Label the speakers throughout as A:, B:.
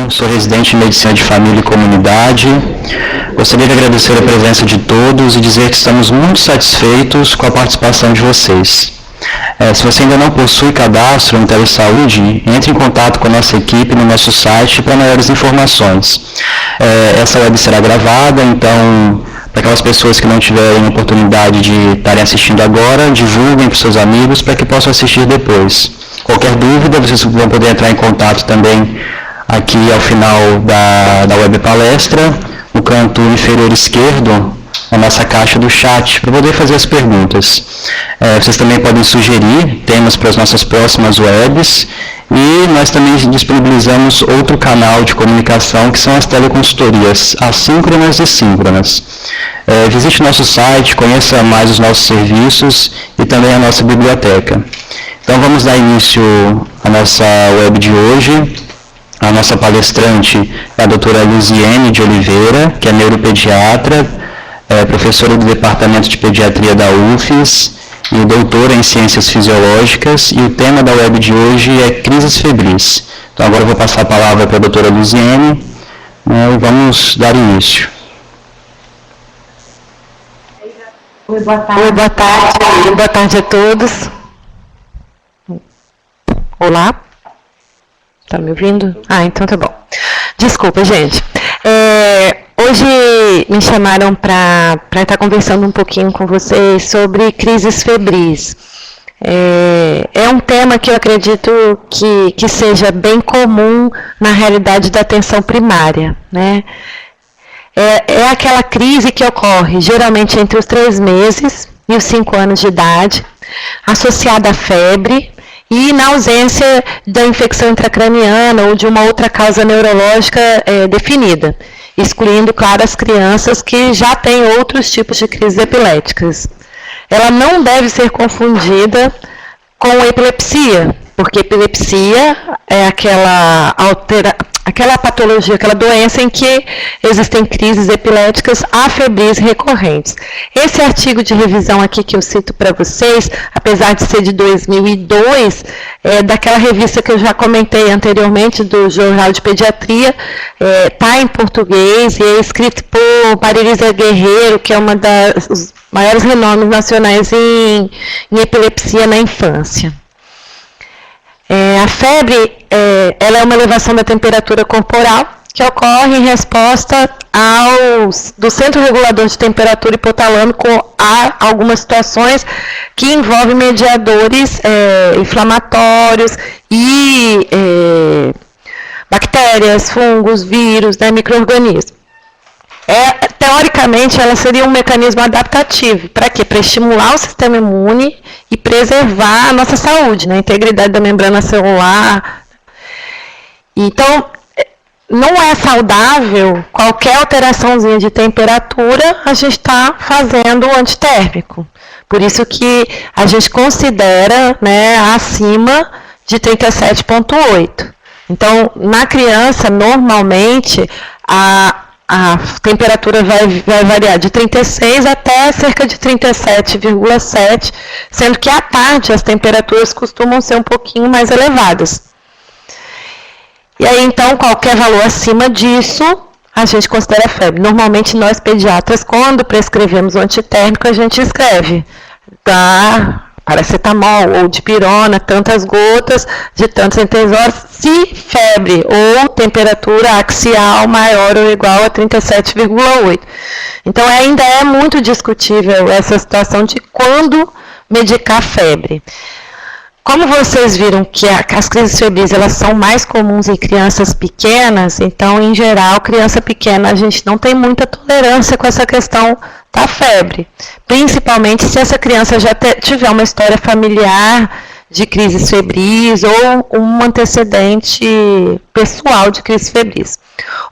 A: sou residente de Medicina de Família e Comunidade. Gostaria de agradecer a presença de todos e dizer que estamos muito satisfeitos com a participação de vocês. Se você ainda não possui cadastro no Telesaúde, entre em contato com a nossa equipe no nosso site para maiores informações. Essa web será gravada, então, para aquelas pessoas que não tiverem oportunidade de estarem assistindo agora, divulguem para os seus amigos para que possam assistir depois. Qualquer dúvida, vocês vão poder entrar em contato também aqui ao final da web palestra, no canto inferior esquerdo, a nossa caixa do chat, para poder fazer as perguntas. Vocês também podem sugerir temas para as nossas próximas webs, e nós também disponibilizamos outro canal de comunicação, que são as teleconsultorias assíncronas e síncronas. Visite nosso site, conheça mais os nossos serviços e também a nossa biblioteca. Então vamos dar início à nossa web de hoje. A nossa palestrante é a doutora Luziene de Oliveira, que é neuropediatra, professora do Departamento de Pediatria da UFES e doutora em Ciências Fisiológicas, e o tema da web de hoje é crises febris. Então agora eu vou passar a palavra para a doutora Luziene, e vamos dar início.
B: Oi, boa tarde. Oi, boa tarde. Boa tarde a todos. Olá? Tá me ouvindo? Então tá bom. Desculpa, gente. Hoje me chamaram para estar conversando um pouquinho com vocês sobre crises febris. É um tema que eu acredito que seja bem comum na realidade da atenção primária, né? É aquela crise que ocorre geralmente entre os 3 meses e os 5 anos de idade, associada à febre, e na ausência da infecção intracraniana ou de uma outra causa neurológica definida, excluindo, claro, as crianças que já têm outros tipos de crises epiléticas. Ela não deve ser confundida com epilepsia, porque epilepsia é aquela patologia, aquela doença em que existem crises epiléticas afebris recorrentes. Esse artigo de revisão aqui que eu cito para vocês, apesar de ser de 2002, é daquela revista que eu já comentei anteriormente, do Jornal de Pediatria, está em português e é escrito por Marilisa Guerreiro, que é uma dos maiores renomes nacionais em epilepsia na infância. A febre ela é uma elevação da temperatura corporal que ocorre em resposta do centro regulador de temperatura hipotalâmico a algumas situações que envolvem mediadores inflamatórios e bactérias, fungos, vírus, né, micro-organismos. Teoricamente, ela seria um mecanismo adaptativo. Para quê? Para estimular o sistema imune e preservar a nossa saúde, né? A integridade da membrana celular. Então, não é saudável qualquer alteraçãozinha de temperatura, a gente está fazendo o antitérmico. Por isso que a gente considera, né, acima de 37,8. Então, na criança, normalmente, a temperatura vai variar de 36 até cerca de 37,7, sendo que à tarde as temperaturas costumam ser um pouquinho mais elevadas. E aí, então, qualquer valor acima disso, a gente considera febre. Normalmente, nós pediatras, quando prescrevemos o antitérmico, a gente escreve paracetamol ou dipirona, tantas gotas, de tantas horas, se febre ou temperatura axial maior ou igual a 37,8. Então, ainda é muito discutível essa situação de quando medicar febre. Como vocês viram que as crises febris elas são mais comuns em crianças pequenas, então, em geral, criança pequena, a gente não tem muita tolerância com essa questão da febre. Principalmente se essa criança já tiver uma história familiar de crises febris ou um antecedente pessoal de crises febris.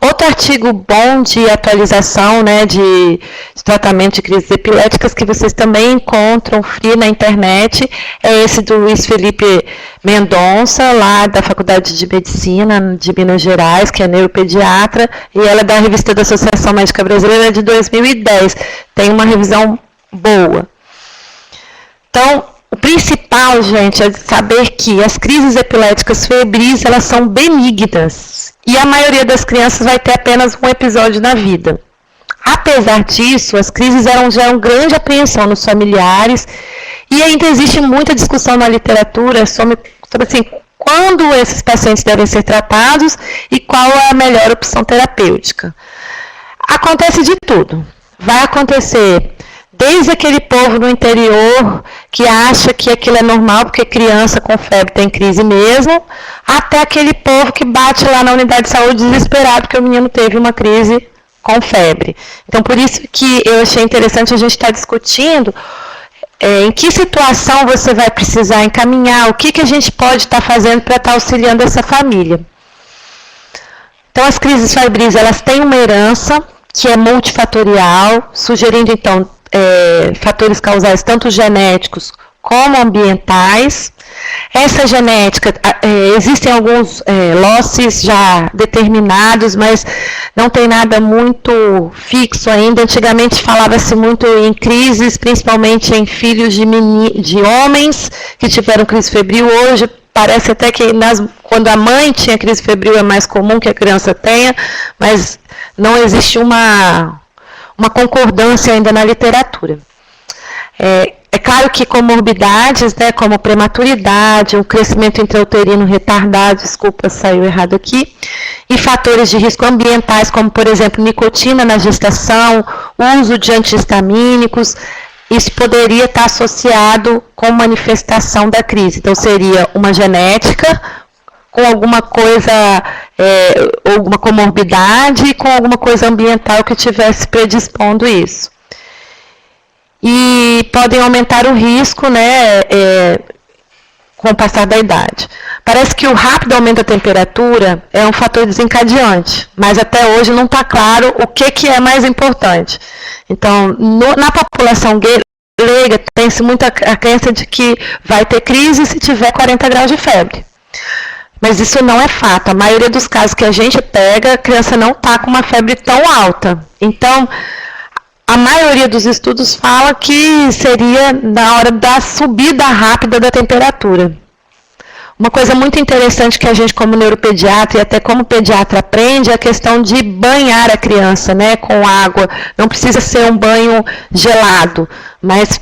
B: Outro artigo bom de atualização, né, de tratamento de crises epiléticas que vocês também encontram free na internet é esse do Luiz Felipe Mendonça, lá da Faculdade de Medicina de Minas Gerais, que é neuropediatra, e ela é da revista da Associação Médica Brasileira de 2010. Tem uma revisão boa. Então, o principal, gente, é saber que as crises epiléticas febris, elas são benignas e a maioria das crianças vai ter apenas um episódio na vida. Apesar disso, as crises geram grande apreensão nos familiares e ainda existe muita discussão na literatura sobre assim, quando esses pacientes devem ser tratados e qual é a melhor opção terapêutica. Acontece de tudo. Vai acontecer desde aquele povo no interior que acha que aquilo é normal porque criança com febre tem crise mesmo, até aquele povo que bate lá na unidade de saúde desesperado porque o menino teve uma crise com febre. Então, por isso que eu achei interessante a gente estar discutindo em que situação você vai precisar encaminhar, o que a gente pode estar fazendo para estar auxiliando essa família. Então, as crises febris, elas têm uma herança que é multifatorial, sugerindo, então, fatores causais tanto genéticos como ambientais. Essa genética, existem alguns losses já determinados, mas não tem nada muito fixo ainda. Antigamente falava-se muito em crises, principalmente em filhos de homens que tiveram crise febril. Hoje parece até que quando a mãe tinha crise febril é mais comum que a criança tenha, mas não existe uma concordância ainda na literatura. É claro que comorbidades, né, como prematuridade, um crescimento intrauterino retardado, desculpa, saiu errado aqui, e fatores de risco ambientais, como, por exemplo, nicotina na gestação, uso de antihistamínicos, isso poderia estar associado com manifestação da crise. Então, seria uma genética com alguma coisa, alguma comorbidade e com alguma coisa ambiental que estivesse predispondo isso. E podem aumentar o risco, né, com o passar da idade. Parece que o rápido aumento da temperatura é um fator desencadeante, mas até hoje não está claro o que é mais importante. Então, na população leiga, tem-se muita a crença de que vai ter crise se tiver 40 graus de febre. Mas isso não é fato. A maioria dos casos que a gente pega, a criança não está com uma febre tão alta. Então, a maioria dos estudos fala que seria na hora da subida rápida da temperatura. Uma coisa muito interessante que a gente, como neuropediatra e até como pediatra, aprende é a questão de banhar a criança, né, com água. Não precisa ser um banho gelado, mas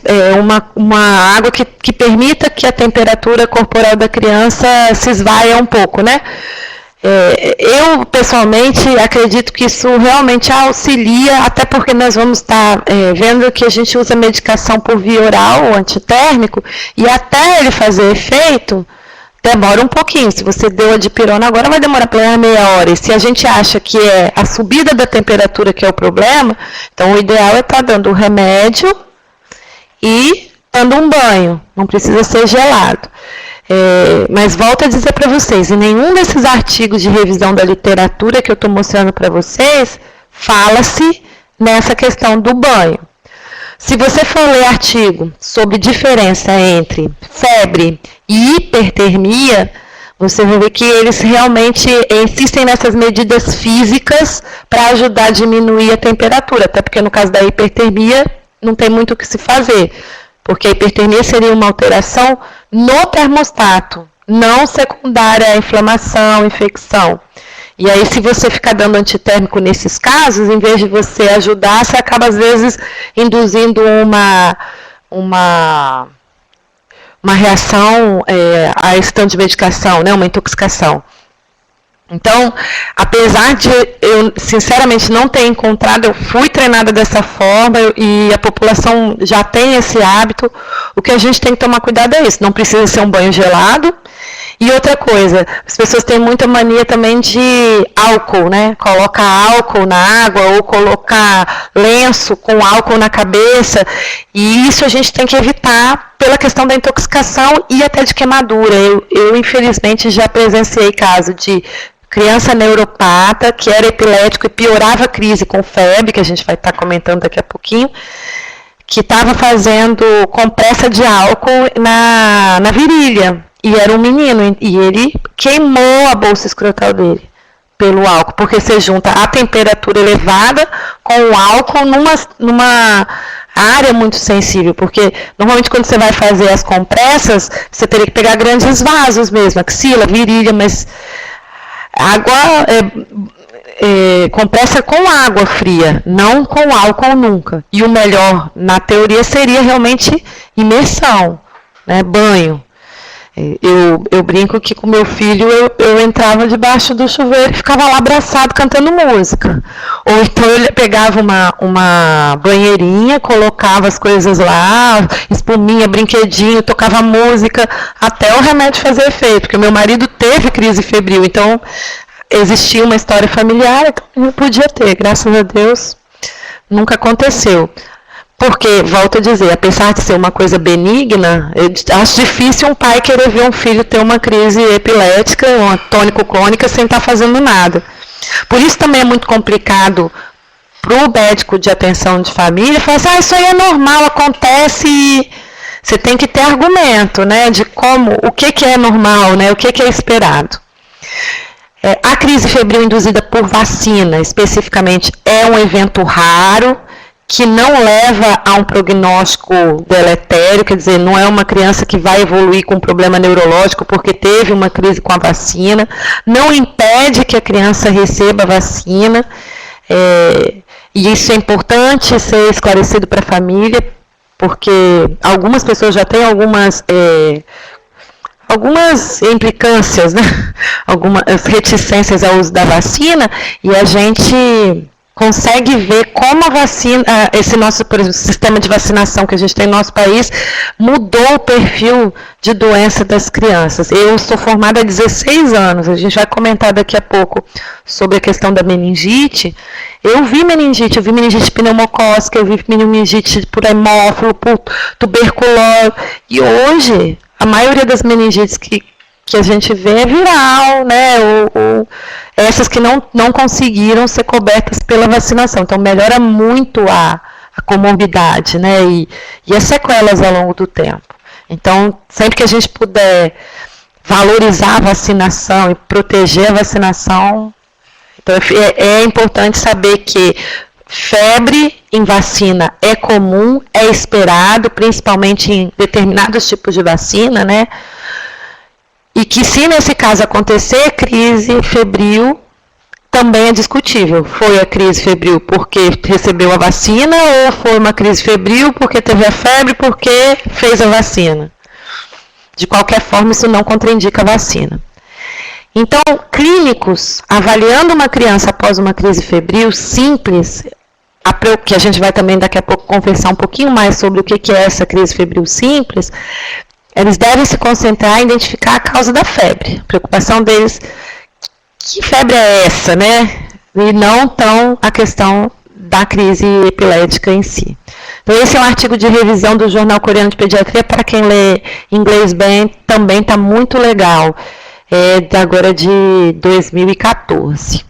B: uma água que permita que a temperatura corporal da criança se esvaia um pouco, né? Eu, pessoalmente, acredito que isso realmente auxilia, até porque nós vamos estar vendo que a gente usa medicação por via oral, antitérmico, e até ele fazer efeito, demora um pouquinho. Se você deu a dipirona agora, vai demorar pela meia hora. E se a gente acha que é a subida da temperatura que é o problema, então o ideal é estar dando o remédio e dando um banho. Não precisa ser gelado. Mas volto a dizer para vocês, em nenhum desses artigos de revisão da literatura que eu estou mostrando para vocês, fala-se nessa questão do banho. Se você for ler artigo sobre diferença entre febre e hipertermia, você vai ver que eles realmente insistem nessas medidas físicas para ajudar a diminuir a temperatura, até porque no caso da hipertermia não tem muito o que se fazer, porque a hipertermia seria uma alteração no termostato, não secundária à inflamação, infecção. E aí, se você ficar dando antitérmico nesses casos, em vez de você ajudar, você acaba, às vezes, induzindo uma reação a esse tanto de medicação, né, uma intoxicação. Então, apesar de eu, sinceramente, não ter encontrado, eu fui treinada dessa forma e a população já tem esse hábito, o que a gente tem que tomar cuidado é isso, não precisa ser um banho gelado. E outra coisa, as pessoas têm muita mania também de álcool, né? Coloca álcool na água ou colocar lenço com álcool na cabeça. E isso a gente tem que evitar pela questão da intoxicação e até de queimadura. Eu infelizmente, já presenciei caso de criança neuropata que era epilético e piorava a crise com febre, que a gente vai estar comentando daqui a pouquinho, que estava fazendo compressa de álcool na virilha. E era um menino, e ele queimou a bolsa escrotal dele pelo álcool, porque você junta a temperatura elevada com o álcool numa área muito sensível, porque normalmente quando você vai fazer as compressas, você teria que pegar grandes vasos mesmo, axila, virilha, mas Água compressa com água fria, não com álcool nunca. E o melhor, na teoria, seria realmente imersão, né, banho. Eu brinco que com meu filho eu entrava debaixo do chuveiro e ficava lá abraçado cantando música. Ou então eu pegava uma banheirinha, colocava as coisas lá, espuminha, brinquedinho, tocava música, até o remédio fazer efeito, porque meu marido teve crise febril, então existia uma história familiar, então eu podia ter, graças a Deus, nunca aconteceu. Porque, volto a dizer, apesar de ser uma coisa benigna, eu acho difícil um pai querer ver um filho ter uma crise epilética, uma tônico-clônica, sem estar fazendo nada. Por isso também é muito complicado para o médico de atenção de família falar assim, isso aí é normal, acontece, e você tem que ter argumento, né, de como, o que é normal, né, o que é esperado. A crise febril induzida por vacina, especificamente, é um evento raro, que não leva a um prognóstico deletério, quer dizer, não é uma criança que vai evoluir com um problema neurológico porque teve uma crise com a vacina, não impede que a criança receba a vacina, e isso é importante ser esclarecido para a família, porque algumas pessoas já têm algumas implicâncias, né? Algumas reticências ao uso da vacina, e a gente consegue ver como a vacina, esse nosso, por exemplo, sistema de vacinação que a gente tem no nosso país, mudou o perfil de doença das crianças. Eu sou formada há 16 anos, a gente vai comentar daqui a pouco sobre a questão da meningite. Eu vi meningite pneumocócica, eu vi meningite por hemófilo, por tuberculose, e hoje a maioria das meningites que a gente vê é viral, né, ou essas que não conseguiram ser cobertas pela vacinação. Então, melhora muito a comorbidade, né, e as sequelas ao longo do tempo. Então, sempre que a gente puder valorizar a vacinação e proteger a vacinação, então é importante saber que febre em vacina é comum, é esperado, principalmente em determinados tipos de vacina, né, e que se nesse caso acontecer crise febril, também é discutível. Foi a crise febril porque recebeu a vacina ou foi uma crise febril porque teve a febre porque fez a vacina? De qualquer forma, isso não contraindica a vacina. Então, clínicos, avaliando uma criança após uma crise febril simples, que a gente vai também daqui a pouco conversar um pouquinho mais sobre o que é essa crise febril simples, eles devem se concentrar em identificar a causa da febre. A preocupação deles, que febre é essa, né? E não tão a questão da crise epilética em si. Então, esse é um artigo de revisão do Jornal Coreano de Pediatria, para quem lê inglês bem, também está muito legal. É agora de 2014.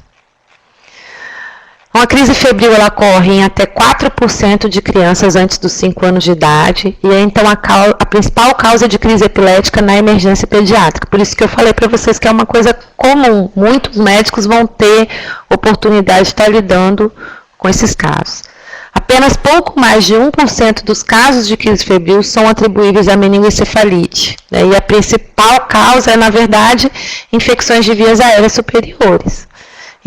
B: Uma crise febril ela ocorre em até 4% de crianças antes dos 5 anos de idade, e é então a principal causa de crise epilética na emergência pediátrica. Por isso que eu falei para vocês que é uma coisa comum, muitos médicos vão ter oportunidade de estar lidando com esses casos. Apenas pouco mais de 1% dos casos de crise febril são atribuíveis à meningoencefalite, né? E a principal causa é, na verdade, infecções de vias aéreas superiores.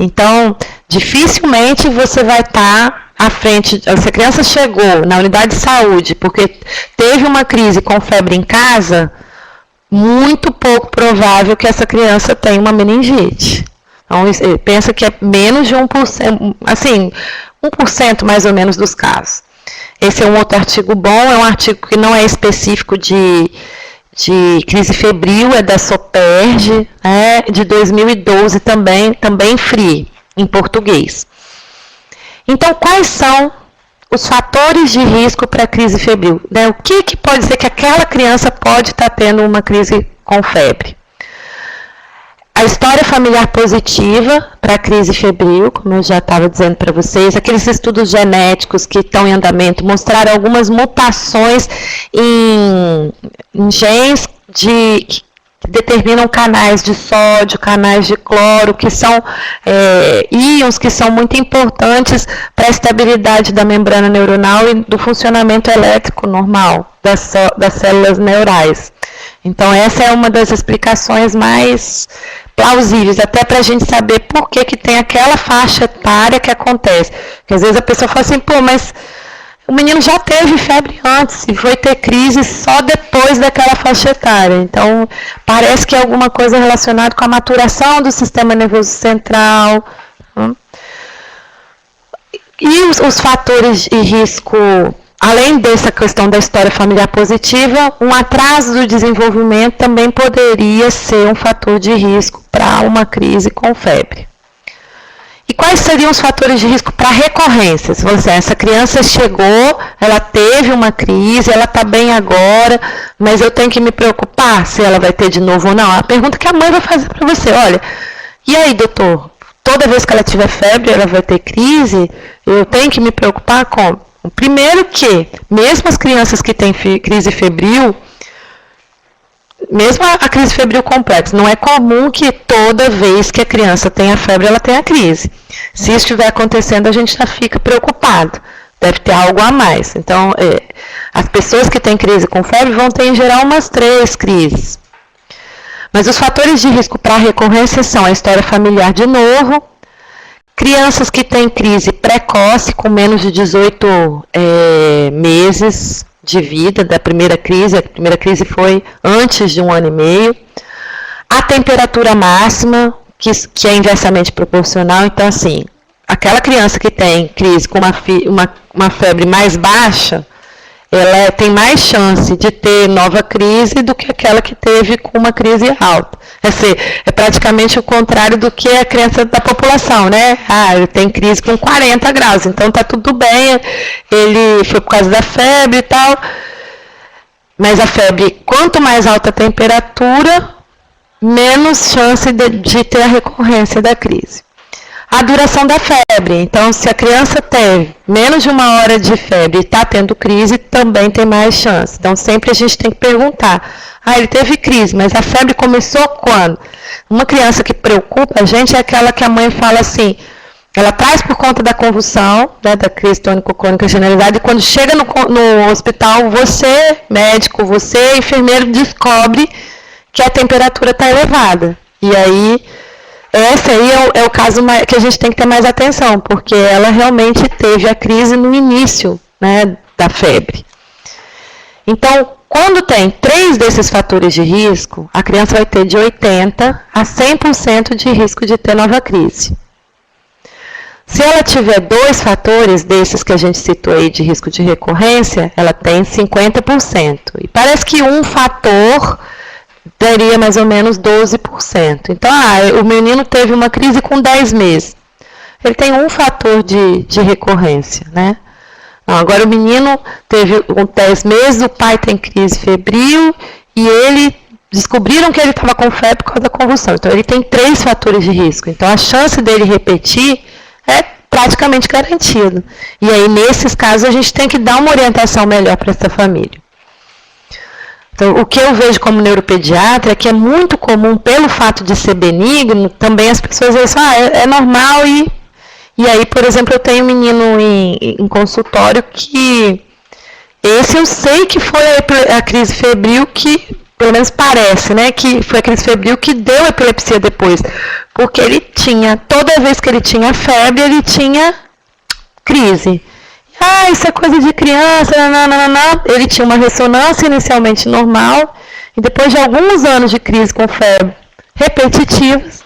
B: Então, dificilmente você vai estar à frente, se a criança chegou na unidade de saúde porque teve uma crise com febre em casa, muito pouco provável que essa criança tenha uma meningite. Então, pensa que é menos de 1%, assim, 1% mais ou menos dos casos. Esse é um outro artigo bom, é um artigo que não é específico de crise febril, é da SOPERJ, né, de 2012 também free, em português. Então, quais são os fatores de risco para a crise febril? Né, o que pode dizer que aquela criança pode estar tendo uma crise com febre? A história familiar positiva para a crise febril, como eu já estava dizendo para vocês, aqueles estudos genéticos que estão em andamento mostraram algumas mutações em genes que determinam canais de sódio, canais de cloro, que são íons que são muito importantes para a estabilidade da membrana neuronal e do funcionamento elétrico normal das células neurais. Então, essa é uma das explicações mais plausíveis, até para a gente saber por que tem aquela faixa etária que acontece. Porque às vezes a pessoa fala assim, pô, mas o menino já teve febre antes e foi ter crise só depois daquela faixa etária. Então, parece que é alguma coisa relacionada com a maturação do sistema nervoso central. E os fatores de risco, além dessa questão da história familiar positiva, um atraso do desenvolvimento também poderia ser um fator de risco para uma crise com febre. E quais seriam os fatores de risco para recorrência? Se você, essa criança chegou, ela teve uma crise, ela está bem agora, mas eu tenho que me preocupar se ela vai ter de novo ou não? A pergunta que a mãe vai fazer para você, olha, e aí, doutor, toda vez que ela tiver febre, ela vai ter crise, eu tenho que me preocupar com? Primeiro que, mesmo as crianças que têm crise febril, mesmo a crise febril complexa, não é comum que toda vez que a criança tenha febre, ela tenha crise. Se isso estiver acontecendo, a gente já fica preocupado. Deve ter algo a mais. Então, as pessoas que têm crise com febre vão ter, em geral, umas 3 crises. Mas os fatores de risco para recorrência são a história familiar de novo, crianças que têm crise precoce, com menos de 18 meses de vida da primeira crise, a primeira crise foi antes de 1 ano e meio, a temperatura máxima, que é inversamente proporcional, então assim, aquela criança que tem crise com uma febre mais baixa, ela tem mais chance de ter nova crise do que aquela que teve com uma crise alta. É praticamente o contrário do que a criança da população, né? Ele tem crise com 40 graus, então tá tudo bem, ele foi por causa da febre e tal. Mas a febre, quanto mais alta a temperatura, menos chance de ter a recorrência da crise. A duração da febre, então se a criança teve menos de 1 hora de febre e está tendo crise, também tem mais chance. Então sempre a gente tem que perguntar, ele teve crise, mas a febre começou quando? Uma criança que preocupa a gente é aquela que a mãe fala assim, ela traz por conta da convulsão, né, da crise tônico-clônica generalizada, e quando chega no hospital, você, médico, você, enfermeiro, descobre que a temperatura está elevada. E aí, esse aí é o caso que a gente tem que ter mais atenção, porque ela realmente teve a crise no início, né, da febre. Então, quando tem 3 desses fatores de risco, a criança vai ter de 80% a 100% de risco de ter nova crise. Se ela tiver 2 fatores desses que a gente citou aí de risco de recorrência, ela tem 50%. E parece que um fator daria mais ou menos 12%. Então, o menino teve uma crise com 10 meses. Ele tem um fator de recorrência, né? Agora, o menino teve 10 meses, o pai tem crise febril e ele descobriram que ele estava com febre por causa da convulsão. Então, ele tem 3 fatores de risco. Então, a chance dele repetir é praticamente garantida. E aí, nesses casos, a gente tem que dar uma orientação melhor para essa família. Então, o que eu vejo como neuropediatra é que é muito comum, pelo fato de ser benigno, também as pessoas dizem, é normal e aí, por exemplo, eu tenho um menino em consultório que esse eu sei que foi a crise febril que, pelo menos parece, né, que foi a crise febril que deu epilepsia depois, porque ele tinha, toda vez que ele tinha febre, ele tinha crise. Isso é coisa de criança, não. Ele tinha uma ressonância inicialmente normal, e depois de alguns anos de crise com febre repetitivas,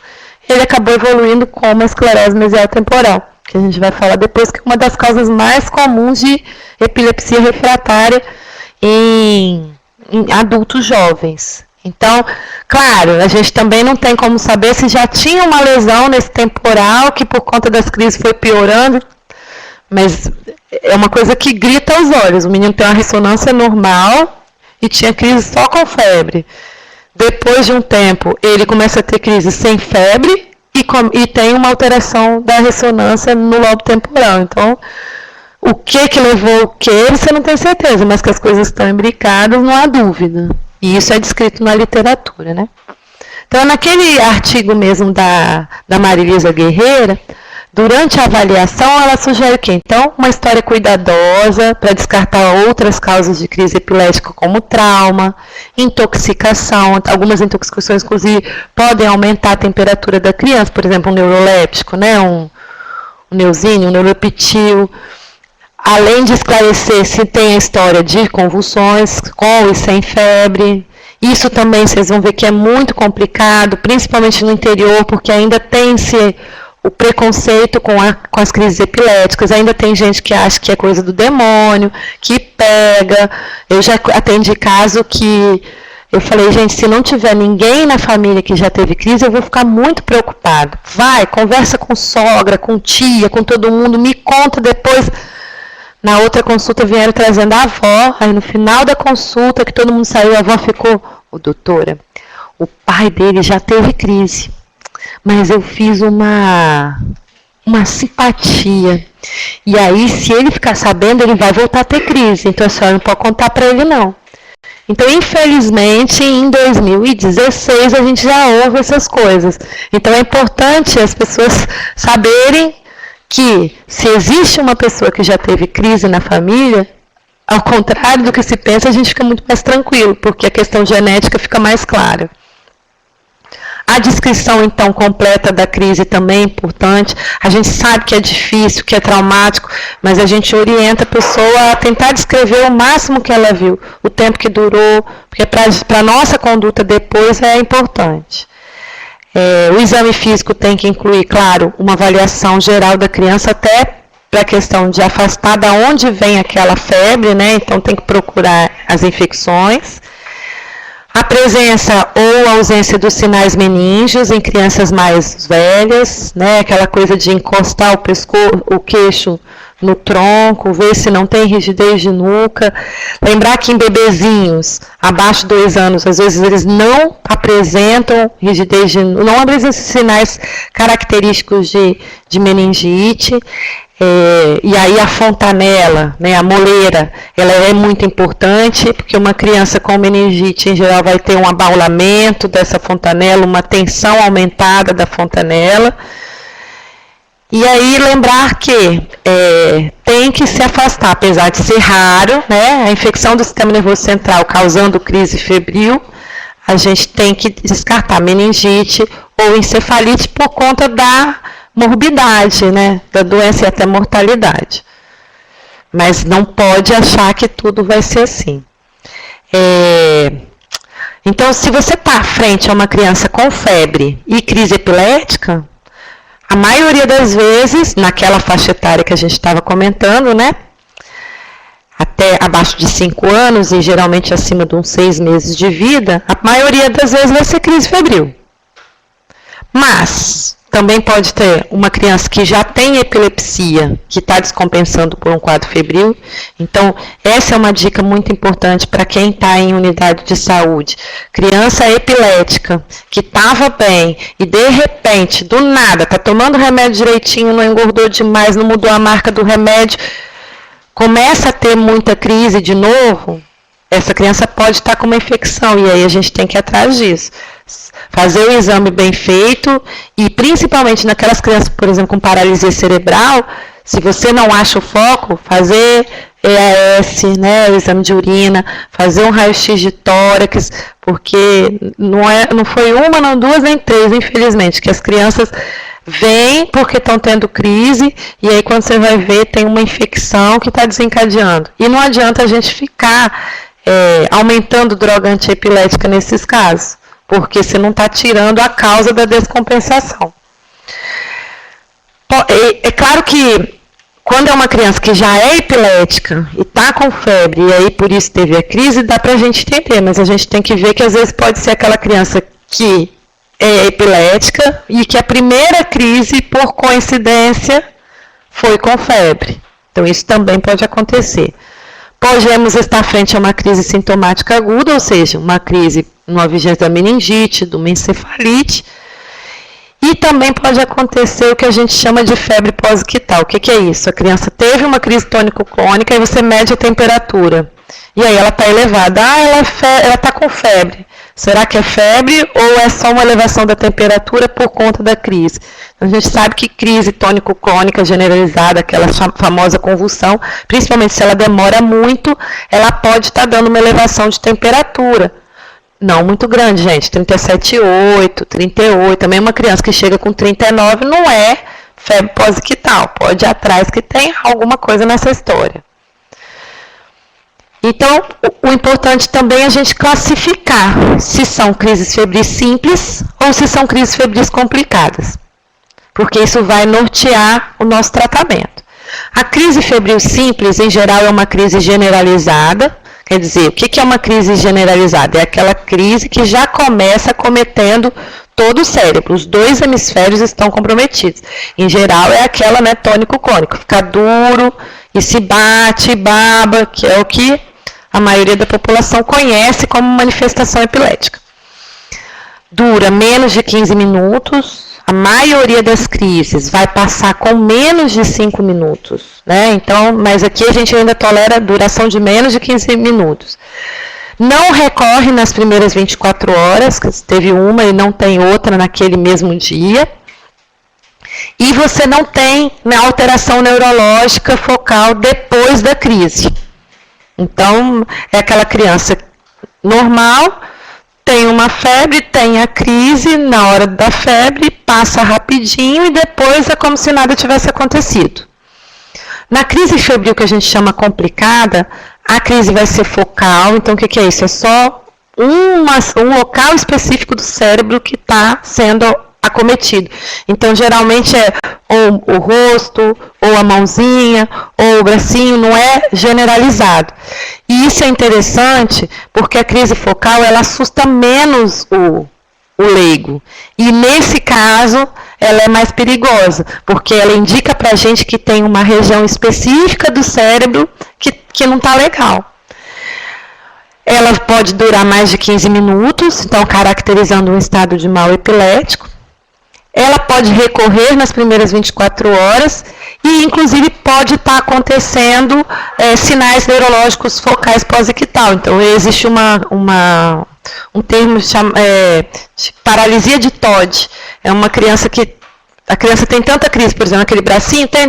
B: ele acabou evoluindo com uma esclerose mesial temporal, que a gente vai falar depois, que é uma das causas mais comuns de epilepsia refratária em adultos jovens. Então, claro, a gente também não tem como saber se já tinha uma lesão nesse temporal, que por conta das crises foi piorando, mas é uma coisa que grita aos olhos. O menino tem uma ressonância normal e tinha crise só com febre. Depois de um tempo, ele começa a ter crise sem febre e tem uma alteração da ressonância no lobo temporal. Então, o que levou o que, você não tem certeza, mas que as coisas estão imbricadas, não há dúvida. E isso é descrito na literatura, né? Então, naquele artigo mesmo da Marilisa Guerreira, Durante a avaliação, ela sugere o quê? Então, uma história cuidadosa para descartar outras causas de crise epilética, como trauma, intoxicação. Algumas intoxicações, inclusive, podem aumentar a temperatura da criança, por exemplo, um neuroléptico, né? um Neosine, um neuropetil. Além de esclarecer se tem a história de convulsões, com e sem febre. Isso também vocês vão ver que é muito complicado, principalmente no interior, porque ainda tem-se o preconceito com as crises epiléticas, ainda tem gente que acha que é coisa do demônio, que pega. Eu já atendi caso que eu falei, gente, se não tiver ninguém na família que já teve crise, eu vou ficar muito preocupado. Vai, conversa com sogra, com tia, com todo mundo, me conta depois. Na outra consulta vieram trazendo a avó, aí no final da consulta, que todo mundo saiu, a avó ficou, doutora, o pai dele já teve crise. Mas eu fiz uma simpatia. E aí, se ele ficar sabendo, ele vai voltar a ter crise. Então, a senhora não pode contar para ele, não. Então, infelizmente, em 2016, a gente já ouve essas coisas. Então, é importante as pessoas saberem que, se existe uma pessoa que já teve crise na família, ao contrário do que se pensa, a gente fica muito mais tranquilo, porque a questão genética fica mais clara. A descrição, então, completa da crise também é importante. A gente sabe que é difícil, que é traumático, mas a gente orienta a pessoa a tentar descrever o máximo que ela viu, o tempo que durou, porque para a nossa conduta depois é importante. O exame físico tem que incluir, claro, uma avaliação geral da criança, até para a questão de afastar de onde vem aquela febre, né? Então tem que procurar as infecções. A presença ou ausência dos sinais meníngeos em crianças mais velhas, né? Aquela coisa de encostar o queixo no tronco, ver se não tem rigidez de nuca. Lembrar que em bebezinhos abaixo de 2 anos, às vezes eles não apresentam rigidez de nuca, não apresentam esses sinais característicos de meningite. E aí a fontanela, né, a moleira, ela é muito importante, porque uma criança com meningite, em geral, vai ter um abaulamento dessa fontanela, uma tensão aumentada da fontanela. E aí lembrar que tem que se afastar, apesar de ser raro, né, a infecção do sistema nervoso central causando crise febril, a gente tem que descartar meningite ou encefalite por conta da morbidade, né, da doença e até mortalidade. Mas não pode achar que tudo vai ser assim. Então, se você está frente a uma criança com febre e crise epilética, a maioria das vezes, naquela faixa etária que a gente estava comentando, né, até abaixo de 5 anos e geralmente acima de uns 6 meses de vida, a maioria das vezes vai ser crise febril. Mas também pode ter uma criança que já tem epilepsia, que está descompensando por um quadro febril. Então, essa é uma dica muito importante para quem está em unidade de saúde. Criança epilética, que estava bem e de repente, do nada, está tomando remédio direitinho, não engordou demais, não mudou a marca do remédio, começa a ter muita crise de novo, essa criança pode estar com uma infecção e aí a gente tem que ir atrás disso. Fazer o exame bem feito e principalmente naquelas crianças, por exemplo, com paralisia cerebral, se você não acha o foco, fazer EAS, né, o exame de urina, fazer um raio-x de tórax, porque não foi uma, não 2, nem 3, infelizmente, que as crianças vêm porque estão tendo crise e aí quando você vai ver tem uma infecção que está desencadeando. E não adianta a gente ficar aumentando droga antiepilética nesses casos, porque você não está tirando a causa da descompensação. É claro que quando é uma criança que já é epilética e está com febre e aí por isso teve a crise, dá para a gente entender, mas a gente tem que ver que às vezes pode ser aquela criança que é epilética e que a primeira crise, por coincidência, foi com febre. Então isso também pode acontecer. Podemos estar frente a uma crise sintomática aguda, ou seja, uma crise, uma vigência da meningite, de uma encefalite. E também pode acontecer o que a gente chama de febre pós-ictal. O que é isso? A criança teve uma crise tônico-clônica e você mede a temperatura. E aí ela está elevada. Ela está com febre. Será que é febre ou é só uma elevação da temperatura por conta da crise? A gente sabe que crise tônico-clônica generalizada, aquela famosa convulsão, principalmente se ela demora muito, ela pode estar dando uma elevação de temperatura. Não muito grande, gente. 37,8, 38. Também uma criança que chega com 39 não é febre pós-ictal. Pode ir atrás que tem alguma coisa nessa história. Então, o importante também é a gente classificar se são crises febris simples ou se são crises febris complicadas. Porque isso vai nortear o nosso tratamento. A crise febril simples, em geral, é uma crise generalizada. Quer dizer, o que é uma crise generalizada? É aquela crise que já começa acometendo todo o cérebro. Os dois hemisférios estão comprometidos. Em geral, é aquela, né, tônico-clônico. Fica duro e se bate, baba, que é o que a maioria da população conhece como manifestação epilética. Dura menos de 15 minutos. A maioria das crises vai passar com menos de 5 minutos, né? Então, mas aqui a gente ainda tolera duração de menos de 15 minutos. Não recorre nas primeiras 24 horas, que teve uma e não tem outra naquele mesmo dia. E você não tem alteração neurológica focal depois da crise. Então, é aquela criança normal, tem uma febre, tem a crise, na hora da febre, passa rapidinho e depois é como se nada tivesse acontecido. Na crise febril que a gente chama complicada, a crise vai ser focal, então o que é isso? É só um local específico do cérebro que está sendo acometido. Então, geralmente é ou o rosto, ou a mãozinha, ou o bracinho, não é generalizado. E isso é interessante porque a crise focal, ela assusta menos o leigo. E nesse caso, ela é mais perigosa, porque ela indica para a gente que tem uma região específica do cérebro que não está legal. Ela pode durar mais de 15 minutos, então caracterizando um estado de mal epilético. Ela pode recorrer nas primeiras 24 horas e, inclusive, pode estar acontecendo sinais neurológicos focais pós-ictal. Então, existe um termo de paralisia de Todd. É uma criança que a criança tem tanta crise, por exemplo, aquele bracinho, tem.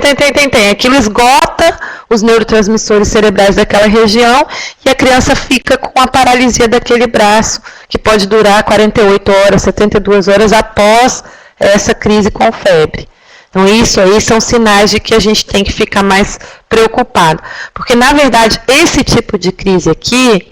B: Aquilo esgota os neurotransmissores cerebrais daquela região e a criança fica com a paralisia daquele braço, que pode durar 48 horas, 72 horas após essa crise com febre. Então, isso aí são sinais de que a gente tem que ficar mais preocupado. Porque, na verdade, esse tipo de crise aqui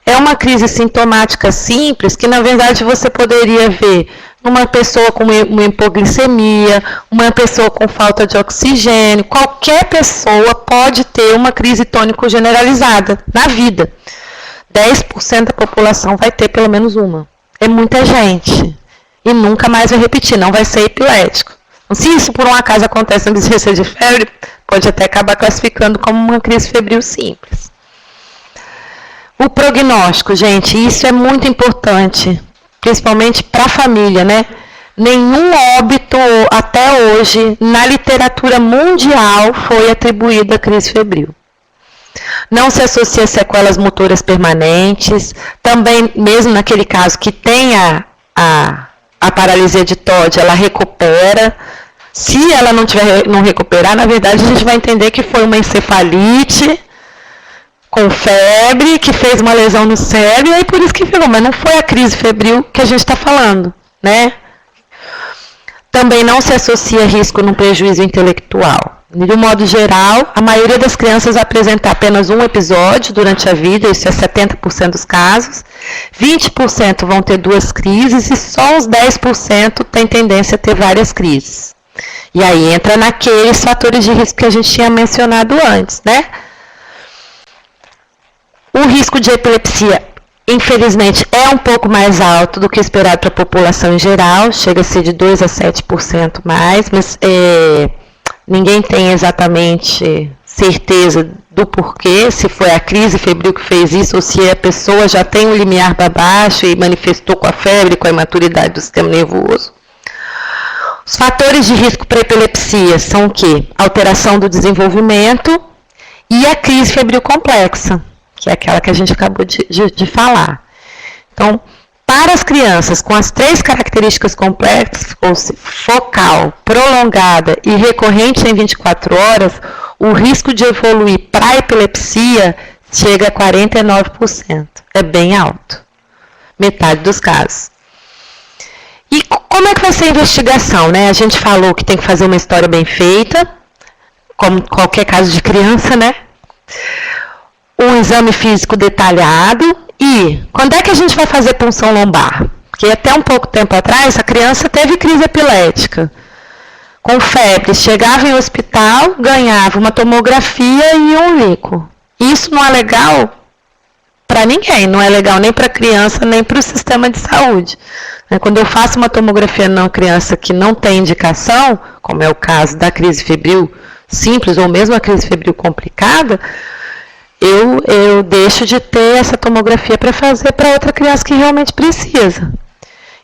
B: é uma crise sintomática simples, que, na verdade, você poderia ver numa pessoa com uma hipoglicemia, uma pessoa com falta de oxigênio. Qualquer pessoa pode ter uma crise tônico generalizada na vida. 10% da população vai ter pelo menos uma. É muita gente. E nunca mais vai repetir, não vai ser epilético. Então, se isso por um acaso acontece na crise de febre, pode até acabar classificando como uma crise febril simples. O prognóstico, gente, isso é muito importante, principalmente para a família, né? Nenhum óbito até hoje na literatura mundial foi atribuído à crise febril. Não se associa a sequelas motoras permanentes, também mesmo naquele caso que tenha a paralisia de Todd, ela recupera. Se ela não recuperar, na verdade, a gente vai entender que foi uma encefalite com febre, que fez uma lesão no cérebro, e aí por isso que ficou. Mas não foi a crise febril que a gente está falando, né? Também não se associa risco no prejuízo intelectual. De um modo geral, a maioria das crianças apresenta apenas um episódio durante a vida, isso é 70% dos casos. 20% vão ter 2 crises e só os 10% têm tendência a ter várias crises. E aí entra naqueles fatores de risco que a gente tinha mencionado antes, né? O risco de epilepsia, infelizmente, é um pouco mais alto do que esperado para a população em geral, chega a ser de 2 a 7% mais, mas ninguém tem exatamente certeza do porquê, se foi a crise febril que fez isso, ou se a pessoa já tem um limiar para baixo e manifestou com a febre, com a imaturidade do sistema nervoso. Os fatores de risco para epilepsia são o quê? Alteração do desenvolvimento e a crise febril complexa, que é aquela que a gente acabou de falar. Então, para as crianças com as 3 características complexas, ou seja, focal, prolongada e recorrente em 24 horas, o risco de evoluir para a epilepsia chega a 49%. É bem alto. Metade dos casos. E como é que vai ser a investigação, né? A gente falou que tem que fazer uma história bem feita, como qualquer caso de criança, né? Um exame físico detalhado. E quando é que a gente vai fazer punção lombar? Porque até um pouco tempo atrás, a criança teve crise epilética, com febre, chegava em hospital, ganhava uma tomografia e um lico. Isso não é legal para ninguém, não é legal nem para a criança, nem para o sistema de saúde. Quando eu faço uma tomografia numa criança que não tem indicação, como é o caso da crise febril simples ou mesmo a crise febril complicada, eu deixo de ter essa tomografia para fazer para outra criança que realmente precisa.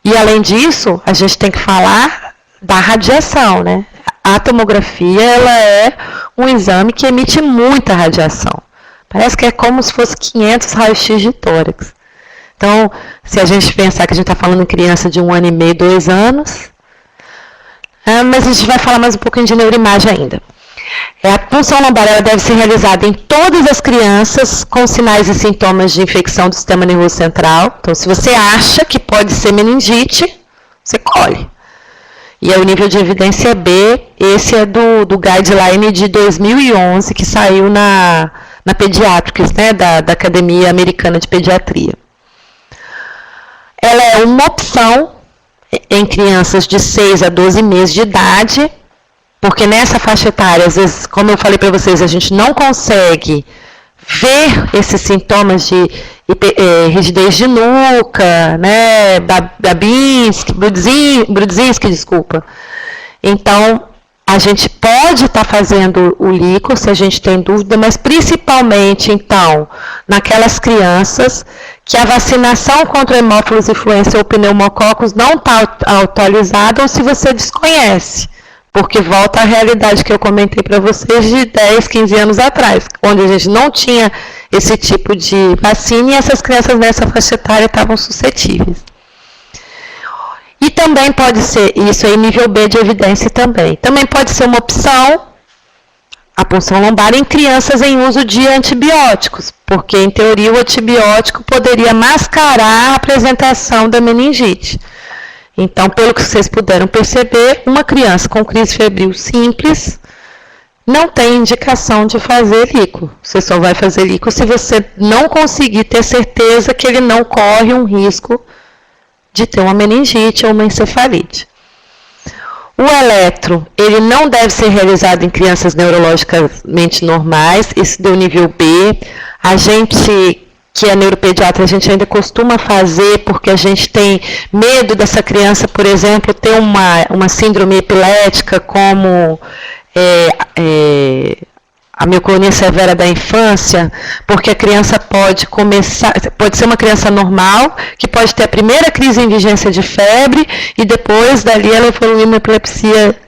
B: E, além disso, a gente tem que falar da radiação, né? A tomografia, ela é um exame que emite muita radiação. Parece que é como se fosse 500 raios-x de tórax. Então, se a gente pensar que a gente está falando em criança de 1 ano e meio, 2 anos, mas a gente vai falar mais um pouquinho de neuroimagem ainda. A punção lombar ela deve ser realizada em todas as crianças com sinais e sintomas de infecção do sistema nervoso central. Então, se você acha que pode ser meningite, você colhe. E o nível de evidência é B, esse é do guideline de 2011, que saiu na Pediatrics, né, da Academia Americana de Pediatria. Ela é uma opção em crianças de 6 a 12 meses de idade, porque nessa faixa etária, às vezes, como eu falei para vocês, a gente não consegue ver esses sintomas de rigidez de nuca, né, Brudzinski, desculpa. Então, a gente pode estar fazendo o líquor, se a gente tem dúvida, mas principalmente, então, naquelas crianças que a vacinação contra hemófilos influenza ou pneumococos não está atualizada ou se você desconhece. Porque volta à realidade que eu comentei para vocês de 10, 15 anos atrás, onde a gente não tinha esse tipo de vacina e essas crianças nessa faixa etária estavam suscetíveis. E também pode ser, isso aí nível B de evidência também. Também pode ser uma opção, a punção lombar em crianças em uso de antibióticos, porque em teoria o antibiótico poderia mascarar a apresentação da meningite. Então, pelo que vocês puderam perceber, uma criança com crise febril simples não tem indicação de fazer líquor. Você só vai fazer líquor se você não conseguir ter certeza que ele não corre um risco de ter uma meningite ou uma encefalite. O eletro, ele não deve ser realizado em crianças neurologicamente normais, isso deu nível B. A gente que é neuropediatra, a gente ainda costuma fazer porque a gente tem medo dessa criança, por exemplo, ter uma síndrome epilética como a mioclonia severa da infância, porque a criança pode ser uma criança normal, que pode ter a primeira crise em vigência de febre e depois dali ela evoluir uma epilepsia.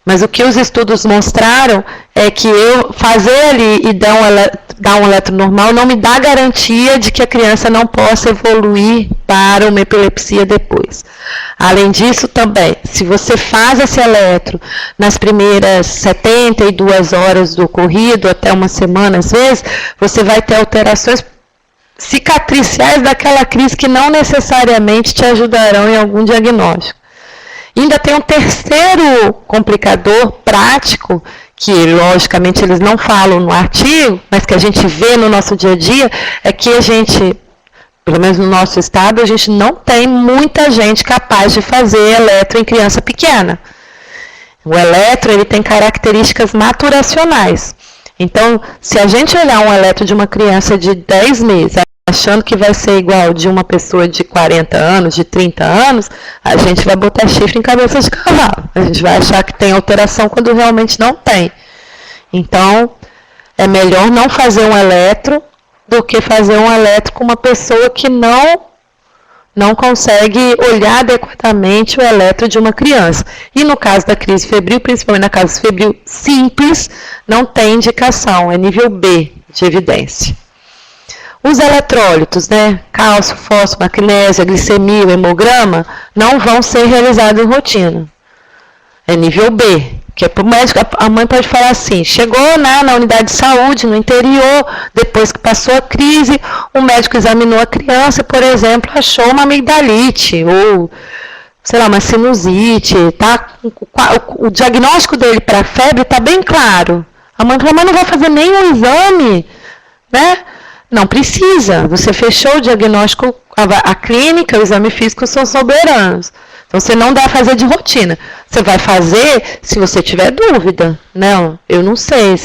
B: Mas o que os estudos mostraram é que eu fazer ali e dar um eletro normal não me dá garantia de que a criança não possa evoluir para uma epilepsia depois. Além disso, também, se você faz esse eletro nas primeiras 72 horas do ocorrido, até uma semana às vezes, você vai ter alterações cicatriciais daquela crise que não necessariamente te ajudarão em algum diagnóstico. E ainda tem um terceiro complicador prático, que logicamente eles não falam no artigo, mas que a gente vê no nosso dia a dia, é que a gente, pelo menos no nosso estado, a gente não tem muita gente capaz de fazer eletro em criança pequena. O eletro, ele tem características maturacionais. Então, se a gente olhar um eletro de uma criança de 10 meses, achando que vai ser igual de uma pessoa de 40 anos, de 30 anos, a gente vai botar chifre em cabeça de cavalo. A gente vai achar que tem alteração quando realmente não tem. Então, é melhor não fazer um eletro do que fazer um eletro com uma pessoa que não consegue olhar adequadamente o eletro de uma criança. E no caso da crise febril, principalmente na crise febril simples, não tem indicação, é nível B de evidência. Os eletrólitos, né, cálcio, fósforo, magnésio, a glicemia, o hemograma, não vão ser realizados em rotina. É nível B, que é para o médico, a mãe pode falar assim, chegou na unidade de saúde, no interior, depois que passou a crise, o médico examinou a criança, por exemplo, achou uma amigdalite, ou, sei lá, uma sinusite, tá? O diagnóstico dele para a febre está bem claro. A mãe fala, mas não vai fazer nenhum exame, né? Não precisa, você fechou o diagnóstico, a clínica, o exame físico são soberanos. Então, você não dá a fazer de rotina. Você vai fazer se você tiver dúvida. Não, eu não sei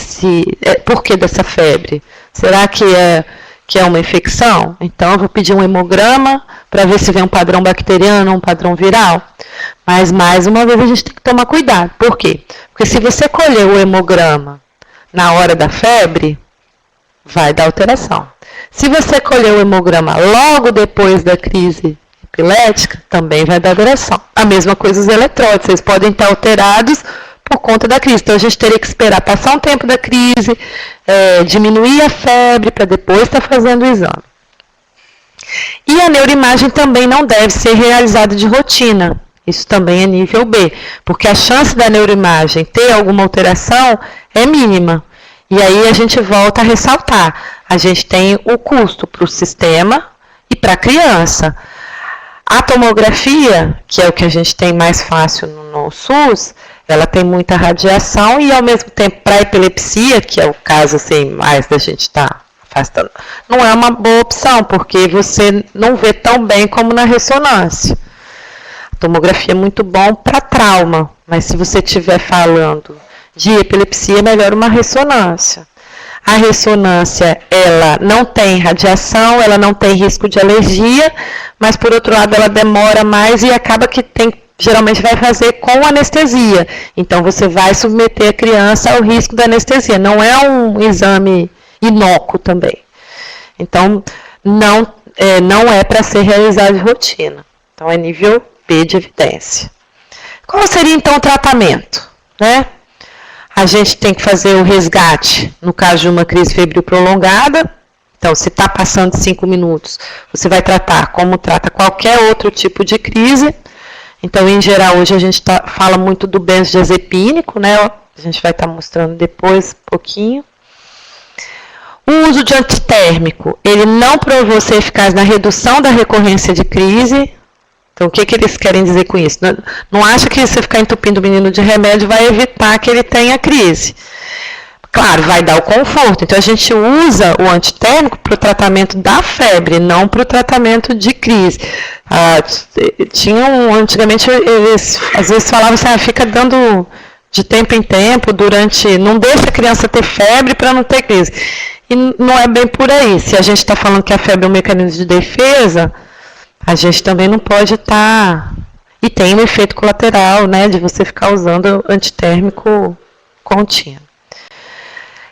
B: por que dessa febre. Será que é uma infecção? Então, eu vou pedir um hemograma para ver se vem um padrão bacteriano ou um padrão viral. Mas, mais uma vez, a gente tem que tomar cuidado. Por quê? Porque se você colher o hemograma na hora da febre, vai dar alteração. Se você colher o hemograma logo depois da crise epilética, também vai dar alteração. A mesma coisa os eletrólitos, eles podem estar alterados por conta da crise. Então, a gente teria que esperar passar um tempo da crise, diminuir a febre, para depois estar fazendo o exame. E a neuroimagem também não deve ser realizada de rotina. Isso também é nível B, porque a chance da neuroimagem ter alguma alteração é mínima. E aí a gente volta a ressaltar, a gente tem o custo para o sistema e para a criança. A tomografia, que é o que a gente tem mais fácil no SUS, ela tem muita radiação e, ao mesmo tempo, para a epilepsia, que é o caso assim, mais da gente estar afastando, não é uma boa opção, porque você não vê tão bem como na ressonância. A tomografia é muito bom para trauma, mas se você estiver falando de epilepsia, é melhor uma ressonância. A ressonância, ela não tem radiação, ela não tem risco de alergia, mas, por outro lado, ela demora mais e acaba que geralmente vai fazer com anestesia. Então, você vai submeter a criança ao risco da anestesia. Não é um exame inócuo também. Então, não é para ser realizado de rotina. Então, é nível B de evidência. Qual seria, então, o tratamento? Né? A gente tem que fazer o resgate, no caso de uma crise febril prolongada. Então, se está passando de 5 minutos, você vai tratar como trata qualquer outro tipo de crise. Então, em geral, hoje a gente fala muito do benzodiazepínico, né? A gente vai estar mostrando depois um pouquinho. O uso de antitérmico, ele não provou ser eficaz na redução da recorrência de crise. Então, o que eles querem dizer com isso? Não acha que você ficar entupindo o menino de remédio vai evitar que ele tenha crise. Claro, vai dar o conforto. Então, a gente usa o antitérmico para o tratamento da febre, não para o tratamento de crise. Antigamente, eles às vezes falavam assim, fica dando de tempo em tempo, não deixa a criança ter febre para não ter crise. E não é bem por aí. Se a gente está falando que a febre é um mecanismo de defesa, a gente também não pode estar... E tem um efeito colateral, né, de você ficar usando antitérmico contínuo.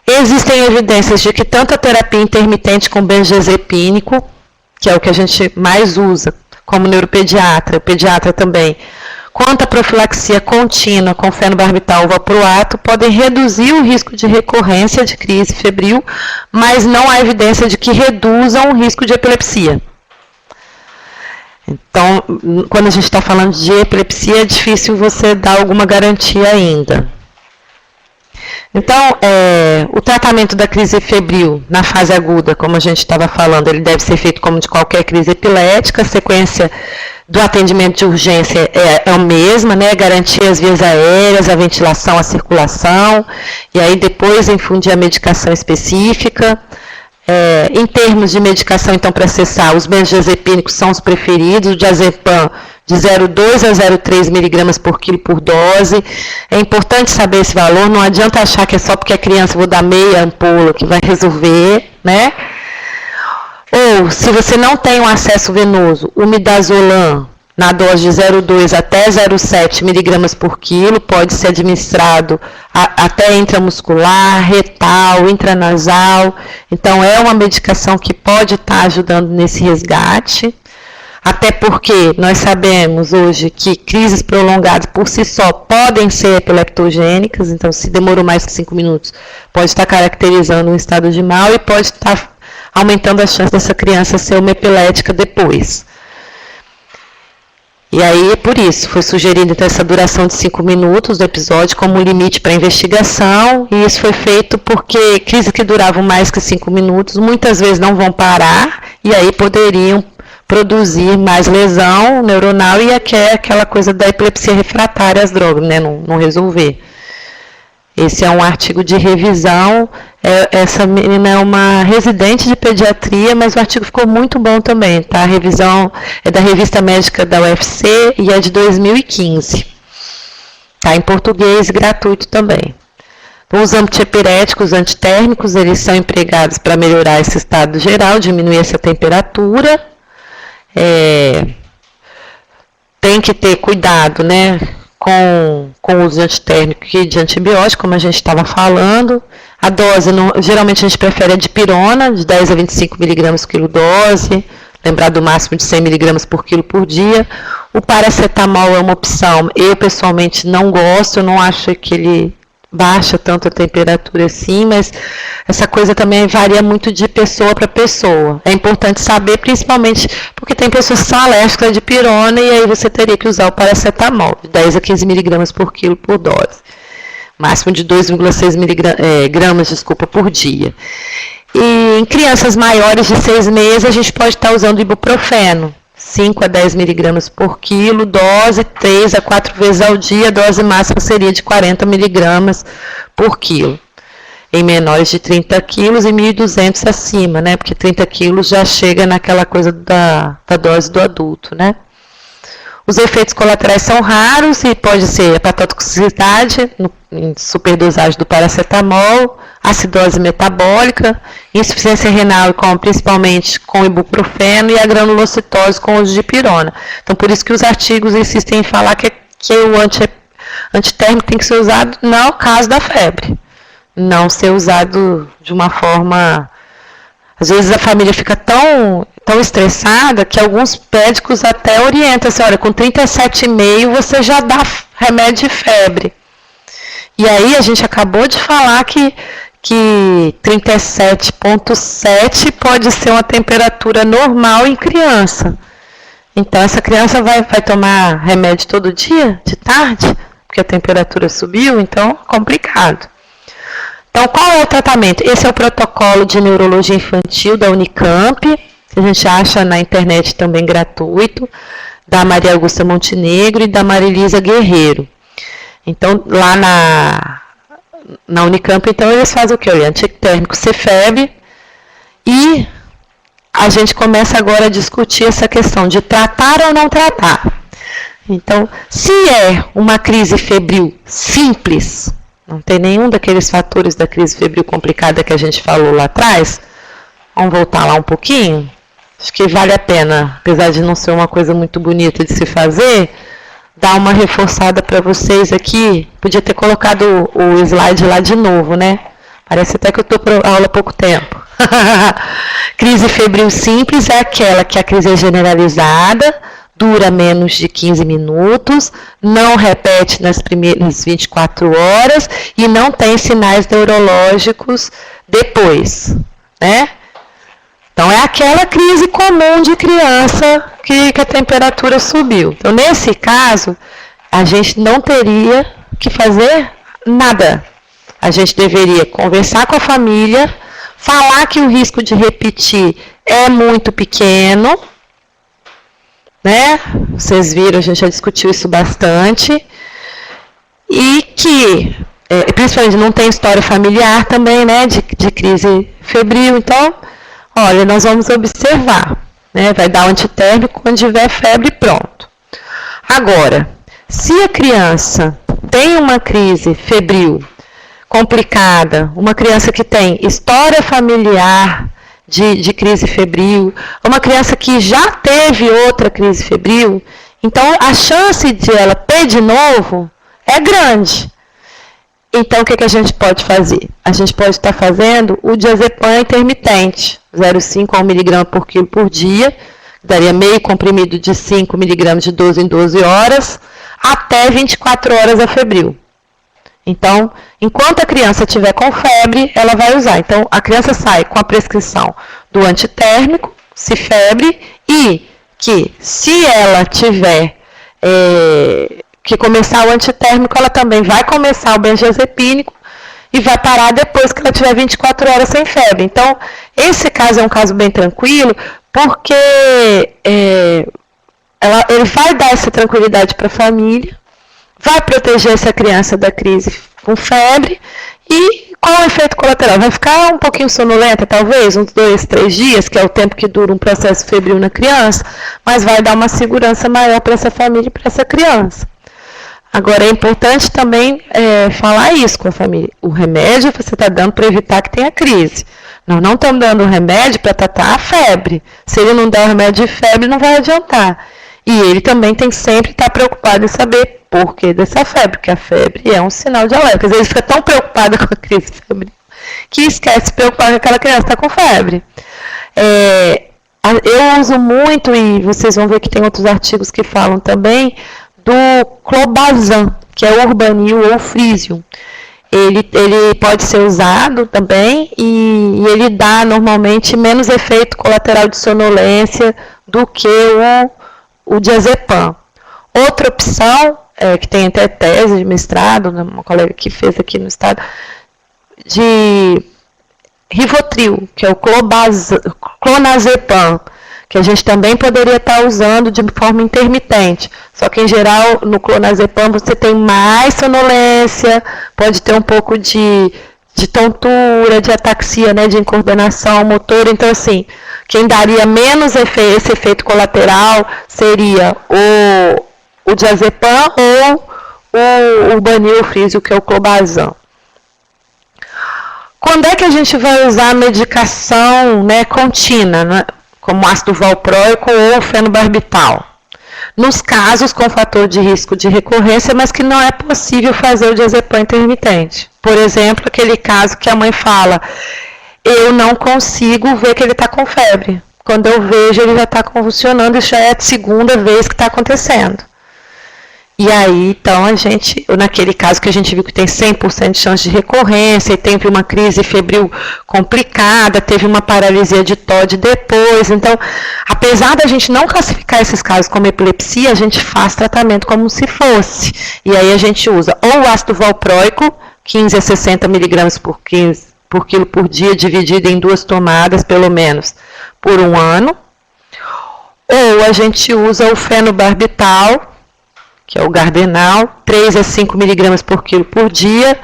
B: Existem evidências de que tanto a terapia intermitente com benzodiazepínico, que é o que a gente mais usa, como neuropediatra, o pediatra também, quanto a profilaxia contínua com fenobarbital ou valproato, podem reduzir o risco de recorrência de crise febril, mas não há evidência de que reduzam o risco de epilepsia. Então, quando a gente está falando de epilepsia, é difícil você dar alguma garantia ainda. Então, o tratamento da crise febril na fase aguda, como a gente estava falando, ele deve ser feito como de qualquer crise epilética. A sequência do atendimento de urgência é a mesma, né? Garantir as vias aéreas, a ventilação, a circulação, e aí depois infundir a medicação específica. Em termos de medicação, então, para cessar, os benzodiazepínicos são os preferidos, o diazepam de 0,2 a 0,3 miligramas por quilo por dose. É importante saber esse valor, não adianta achar que é só porque é criança, vou dar meia ampola que vai resolver, né? Ou, se você não tem um acesso venoso, o midazolam, na dose de 0,2 até 0,7 miligramas por quilo, pode ser administrado até intramuscular, retal, intranasal. Então, é uma medicação que pode estar ajudando nesse resgate. Até porque nós sabemos hoje que crises prolongadas por si só podem ser epileptogênicas. Então, se demorou mais que 5 minutos, pode estar caracterizando um estado de mal e pode estar aumentando a chance dessa criança ser uma epilética depois. E aí, é por isso, foi sugerido então, essa duração de 5 minutos do episódio como limite para a investigação, e isso foi feito porque crises que duravam mais que 5 minutos, muitas vezes não vão parar, e aí poderiam produzir mais lesão neuronal e aquela coisa da epilepsia refratária às drogas, né, não resolver. Esse é um artigo de revisão. Essa menina é uma residente de pediatria, mas o artigo ficou muito bom também. Tá? A revisão é da Revista Médica da UFC e é de 2015. Está em português, gratuito também. Então, os antipiréticos, antitérmicos, eles são empregados para melhorar esse estado geral, diminuir essa temperatura. Tem que ter cuidado, né? Com o uso de antitérmico e de antibiótico, como a gente estava falando. A dose, geralmente a gente prefere a dipirona, de 10 a 25 mg por quilo dose, lembrar do máximo de 100 mg por quilo por dia. O paracetamol é uma opção, eu pessoalmente não gosto, eu não acho que ele baixa tanto a temperatura assim, mas essa coisa também varia muito de pessoa para pessoa. É importante saber, principalmente porque tem pessoas que são alérgicas à dipirona e aí você teria que usar o paracetamol, de 10 a 15 mg por quilo por dose. Máximo de 2,6 gramas por dia. E em crianças maiores de 6 meses, a gente pode estar usando ibuprofeno. 5 a 10 mg por quilo, dose 3 a 4 vezes ao dia, a dose máxima seria de 40 mg por quilo. Em menores de 30 quilos e 1.200 acima, né? Porque 30 quilos já chega naquela coisa da dose do adulto, né? Os efeitos colaterais são raros e pode ser hepatotoxicidade, em superdosagem do paracetamol, acidose metabólica, insuficiência renal, principalmente com ibuprofeno, e a granulocitose com uso de dipirona. Então, por isso que os artigos insistem em falar que o antitérmico tem que ser usado no caso da febre, não ser usado de uma forma... Às vezes a família fica tão estressada que alguns médicos até orientam assim, olha, com 37,5 você já dá remédio de febre. E aí a gente acabou de falar que 37,7 pode ser uma temperatura normal em criança. Então essa criança vai tomar remédio todo dia, de tarde, porque a temperatura subiu, então é complicado. Então, qual é o tratamento? Esse é o protocolo de neurologia infantil da Unicamp, que a gente acha na internet também gratuito, da Maria Augusta Montenegro e da Marilisa Guerreiro. Então, lá na Unicamp, então, eles fazem o quê? O antitérmico Cefeb, e a gente começa agora a discutir essa questão de tratar ou não tratar. Então, se é uma crise febril simples, não tem nenhum daqueles fatores da crise febril complicada que a gente falou lá atrás, vamos voltar lá um pouquinho? Acho que vale a pena, apesar de não ser uma coisa muito bonita de se fazer, dar uma reforçada para vocês aqui. Podia ter colocado o slide lá de novo, né? Parece até que eu estou para aula há pouco tempo. Crise febril simples é aquela que a crise é generalizada, dura menos de 15 minutos, não repete nas primeiras 24 horas e não tem sinais neurológicos depois, né? Então, é aquela crise comum de criança que a temperatura subiu. Então, nesse caso, a gente não teria que fazer nada. A gente deveria conversar com a família, falar que o risco de repetir é muito pequeno, né? Vocês viram, a gente já discutiu isso bastante. E que, principalmente, não tem história familiar também, né? De crise febril. Então, olha, nós vamos observar, né? Vai dar o antitérmico quando tiver febre, pronto. Agora, se a criança tem uma crise febril complicada, uma criança que tem história familiar de crise febril, uma criança que já teve outra crise febril, então a chance de ela ter de novo é grande. Então, o que a gente pode fazer? A gente pode estar fazendo o diazepam intermitente, 0,5 a 1 mg por quilo por dia, daria meio comprimido de 5 mg de 12 em 12 horas, até 24 horas a febril. Então, enquanto a criança estiver com febre, ela vai usar. Então, a criança sai com a prescrição do antitérmico, se febre, e que se ela tiver que começar o antitérmico, ela também vai começar o benzodiazepínico e vai parar depois que ela tiver 24 horas sem febre. Então, esse caso é um caso bem tranquilo, porque ele vai dar essa tranquilidade para a família, vai proteger essa criança da crise com febre e qual o efeito colateral? Vai ficar um pouquinho sonolenta, talvez, uns 2, 3 dias, que é o tempo que dura um processo febril na criança, mas vai dar uma segurança maior para essa família e para essa criança. Agora, é importante também falar isso com a família. O remédio você está dando para evitar que tenha crise. Nós não estamos dando o remédio para tratar a febre. Se ele não der o remédio de febre, não vai adiantar. E ele também tem que sempre estar preocupado em saber por que dessa febre, porque a febre é um sinal de alerta. Às vezes ele fica tão preocupado com a crise febril que esquece de se preocupar que aquela criança está com febre. Eu uso muito, e vocês vão ver que tem outros artigos que falam também, do clobazam, que é o Urbanil ou o Frisium. Ele pode ser usado também e ele dá normalmente menos efeito colateral de sonolência do que o diazepam. Outra opção, que tem até tese de mestrado, uma colega que fez aqui no estado, de Rivotril, que é o clonazepam, que a gente também poderia estar usando de forma intermitente. Só que, em geral, no clonazepam você tem mais sonolência, pode ter um pouco de tontura, de ataxia, né, de incoordenação motora. Então, assim, quem daria menos esse efeito colateral seria o diazepam ou o Urbanil Frisium, que é o clobazam. Quando é que a gente vai usar a medicação, né, contínua, né, como ácido valproico ou fenobarbital? Nos casos com fator de risco de recorrência, mas que não é possível fazer o diazepam intermitente. Por exemplo, aquele caso que a mãe fala, eu não consigo ver que ele está com febre. Quando eu vejo, ele já está convulsionando, isso já é a segunda vez que está acontecendo. E aí, então, naquele caso que a gente viu que tem 100% de chance de recorrência, e teve uma crise febril complicada, teve uma paralisia de TOD depois. Então, apesar da gente não classificar esses casos como epilepsia, a gente faz tratamento como se fosse. E aí a gente usa ou o ácido valproico, 15 a 60 miligramas por quilo por dia, dividido em 2 tomadas, pelo menos, por 1 ano. Ou a gente usa o fenobarbital, que é o Gardenal, 3 a 5 miligramas por quilo por dia,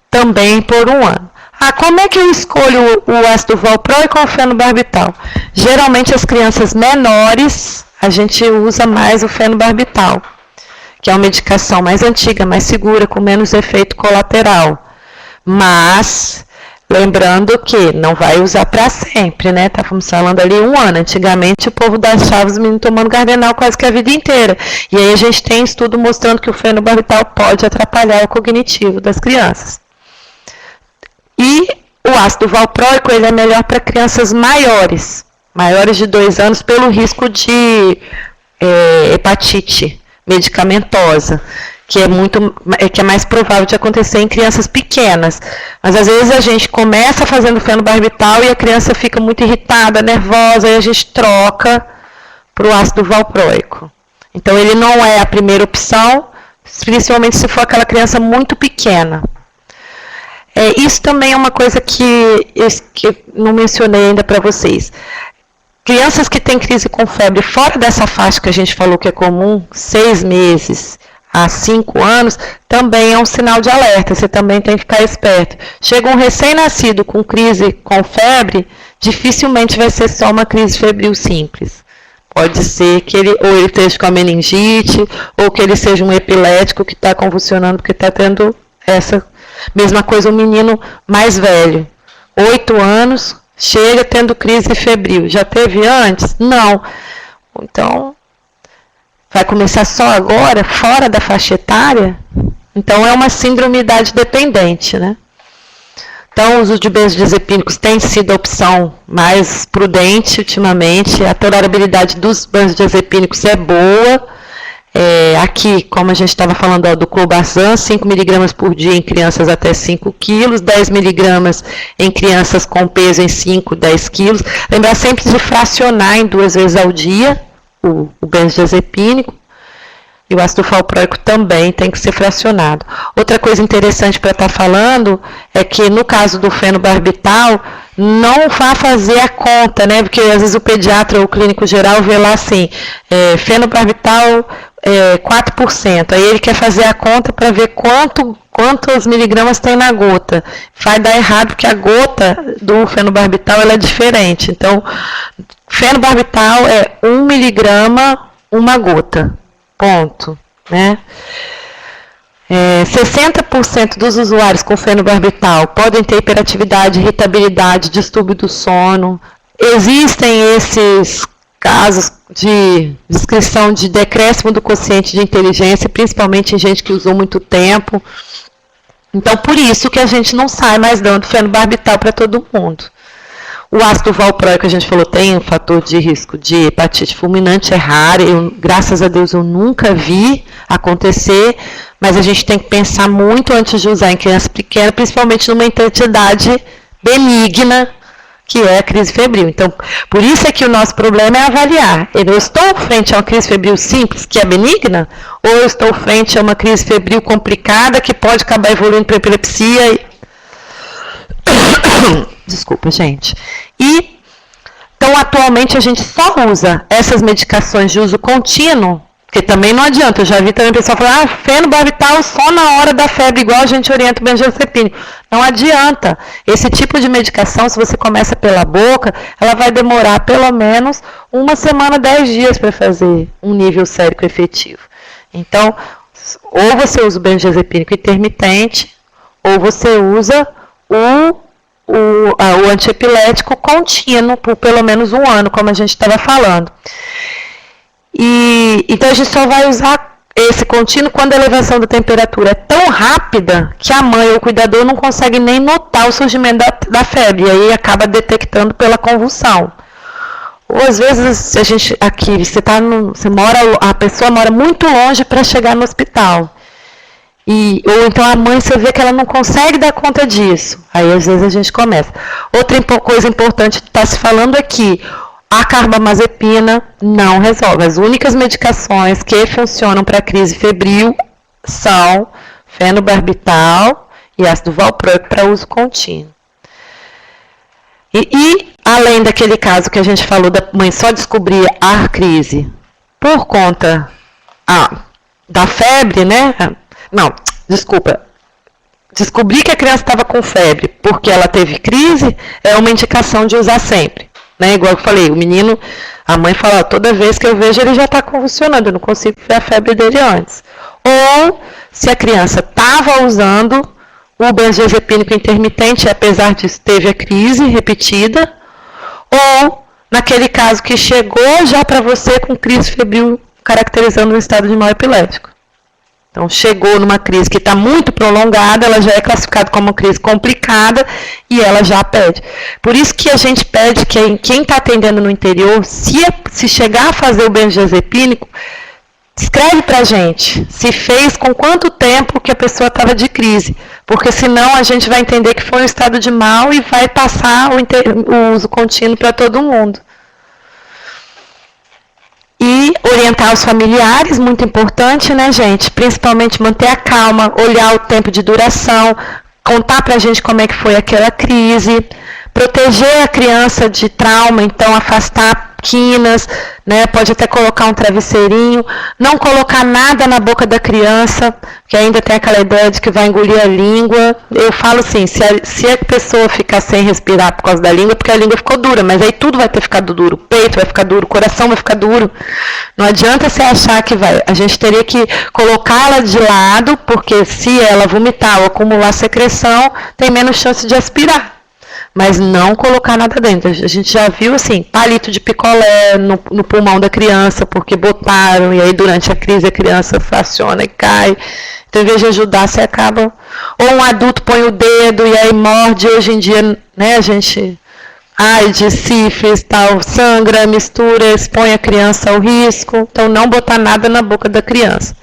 B: também por 1 ano. Como é que eu escolho o ácido valproico ou o fenobarbital? Geralmente as crianças menores, a gente usa mais o fenobarbital, que é uma medicação mais antiga, mais segura, com menos efeito colateral. Mas, lembrando que não vai usar para sempre, né? Estávamos falando ali 1 ano. Antigamente o povo das Chaves, os meninos tomando Gardenal quase que a vida inteira. E aí a gente tem estudo mostrando que o fenobarbital pode atrapalhar o cognitivo das crianças. E o ácido valproico, ele é melhor para crianças maiores de 2 anos, pelo risco de hepatite medicamentosa, que é mais provável de acontecer em crianças pequenas. Mas às vezes a gente começa fazendo fenobarbital e a criança fica muito irritada, nervosa, e a gente troca para o ácido valproico. Então ele não é a primeira opção, principalmente se for aquela criança muito pequena. Isso também é uma coisa que não mencionei ainda para vocês. Crianças que têm crise com febre fora dessa faixa que a gente falou que é comum, 6 meses a 5 anos, também é um sinal de alerta, você também tem que ficar esperto. Chega um recém-nascido com crise com febre, dificilmente vai ser só uma crise febril simples. Pode ser que ele esteja com a meningite, ou que ele seja um epilético que está convulsionando porque está tendo essa mesma coisa, um menino mais velho, 8 anos, chega tendo crise febril. Já teve antes? Não. Então, vai começar só agora, fora da faixa etária? Então, é uma síndrome idade dependente, né? Então, o uso de benzodiazepínicos tem sido a opção mais prudente ultimamente. A tolerabilidade dos benzodiazepínicos é boa. Aqui, como a gente estava falando do clobazam, 5 mg por dia em crianças até 5 quilos, 10 mg em crianças com peso em 5, 10 quilos. Lembrar sempre de fracionar em 2 vezes ao dia o benzodiazepínico. E o ácido valproico também tem que ser fracionado. Outra coisa interessante para estar falando é que no caso do fenobarbital, não vá fazer a conta, né? Porque às vezes o pediatra ou o clínico geral vê lá assim, fenobarbital 4%. Aí ele quer fazer a conta para ver quantos miligramas tem na gota. Vai dar errado porque a gota do fenobarbital ela é diferente. Então, fenobarbital é 1 miligrama, uma gota. Ponto, né? 60% dos usuários com fenobarbital podem ter hiperatividade, irritabilidade, distúrbio do sono. Existem esses casos de descrição de decréscimo do quociente de inteligência, principalmente em gente que usou muito tempo. Então, por isso que a gente não sai mais dando fenobarbital para todo mundo. O ácido valproico, a gente falou, tem um fator de risco de hepatite fulminante, é raro. Graças a Deus, eu nunca vi acontecer, mas a gente tem que pensar muito antes de usar em criança pequena, principalmente numa entidade benigna, que é a crise febril. Então, por isso é que o nosso problema é avaliar. Eu estou frente a uma crise febril simples, que é benigna, ou eu estou frente a uma crise febril complicada, que pode acabar evoluindo para epilepsia e... Desculpa, gente. Então, atualmente, a gente só usa essas medicações de uso contínuo, porque também não adianta. Eu já vi também o pessoal falar, fenobarbital só na hora da febre, igual a gente orienta o benzodiazepínico. Não adianta. Esse tipo de medicação, se você começa pela boca, ela vai demorar pelo menos 1 semana, 10 dias para fazer um nível sérico efetivo. Então, ou você usa o benzodiazepínico intermitente, ou você usa o antiepilético contínuo por pelo menos 1 ano, como a gente estava falando. Então a gente só vai usar esse contínuo quando a elevação da temperatura é tão rápida que a mãe ou o cuidador não consegue nem notar o surgimento da febre, e aí acaba detectando pela convulsão. Ou às vezes a pessoa mora muito longe para chegar no hospital. Ou então a mãe, você vê que ela não consegue dar conta disso. Aí, às vezes, a gente começa. Outra coisa importante que está se falando é que a carbamazepina não resolve. As únicas medicações que funcionam para a crise febril são fenobarbital e ácido valproico para uso contínuo. Além daquele caso que a gente falou da mãe só descobrir a crise por conta da febre, né? Não, desculpa. Descobrir que a criança estava com febre porque ela teve crise é uma indicação de usar sempre. Né? Igual eu falei, o menino, a mãe fala, toda vez que eu vejo ele já está convulsionando, eu não consigo ver a febre dele antes. Ou se a criança estava usando o benzodiazepínico intermitente, apesar disso teve a crise repetida, ou naquele caso que chegou já para você com crise febril caracterizando um estado de mal epilético. Então, chegou numa crise que está muito prolongada, ela já é classificada como uma crise complicada e ela já pede. Por isso que a gente pede que quem está atendendo no interior, se chegar a fazer o benzodiazepínico, escreve para a gente se fez, com quanto tempo que a pessoa estava de crise. Porque senão a gente vai entender que foi um estado de mal e vai passar o uso contínuo para todo mundo. E orientar os familiares, muito importante, né, gente? Principalmente manter a calma, olhar o tempo de duração, contar pra gente como é que foi aquela crise, proteger a criança de trauma, então afastar quinas, né? Pode até colocar um travesseirinho, não colocar nada na boca da criança, que ainda tem aquela ideia de que vai engolir a língua. Eu falo assim, se a pessoa ficar sem respirar por causa da língua, porque a língua ficou dura, mas aí tudo vai ter ficado duro, o peito vai ficar duro, o coração vai ficar duro. Não adianta você achar que vai. A gente teria que colocá-la de lado, porque se ela vomitar ou acumular secreção, tem menos chance de aspirar. Mas não colocar nada dentro. A gente já viu, assim, palito de picolé no pulmão da criança, porque botaram, e aí durante a crise a criança fraciona e cai. Então, em vez de ajudar, você acaba... Ou um adulto põe o dedo e aí morde. Hoje em dia, né, a gente AIDS, sífilis, tal, sangra, mistura, expõe a criança ao risco. Então, não botar nada na boca da criança.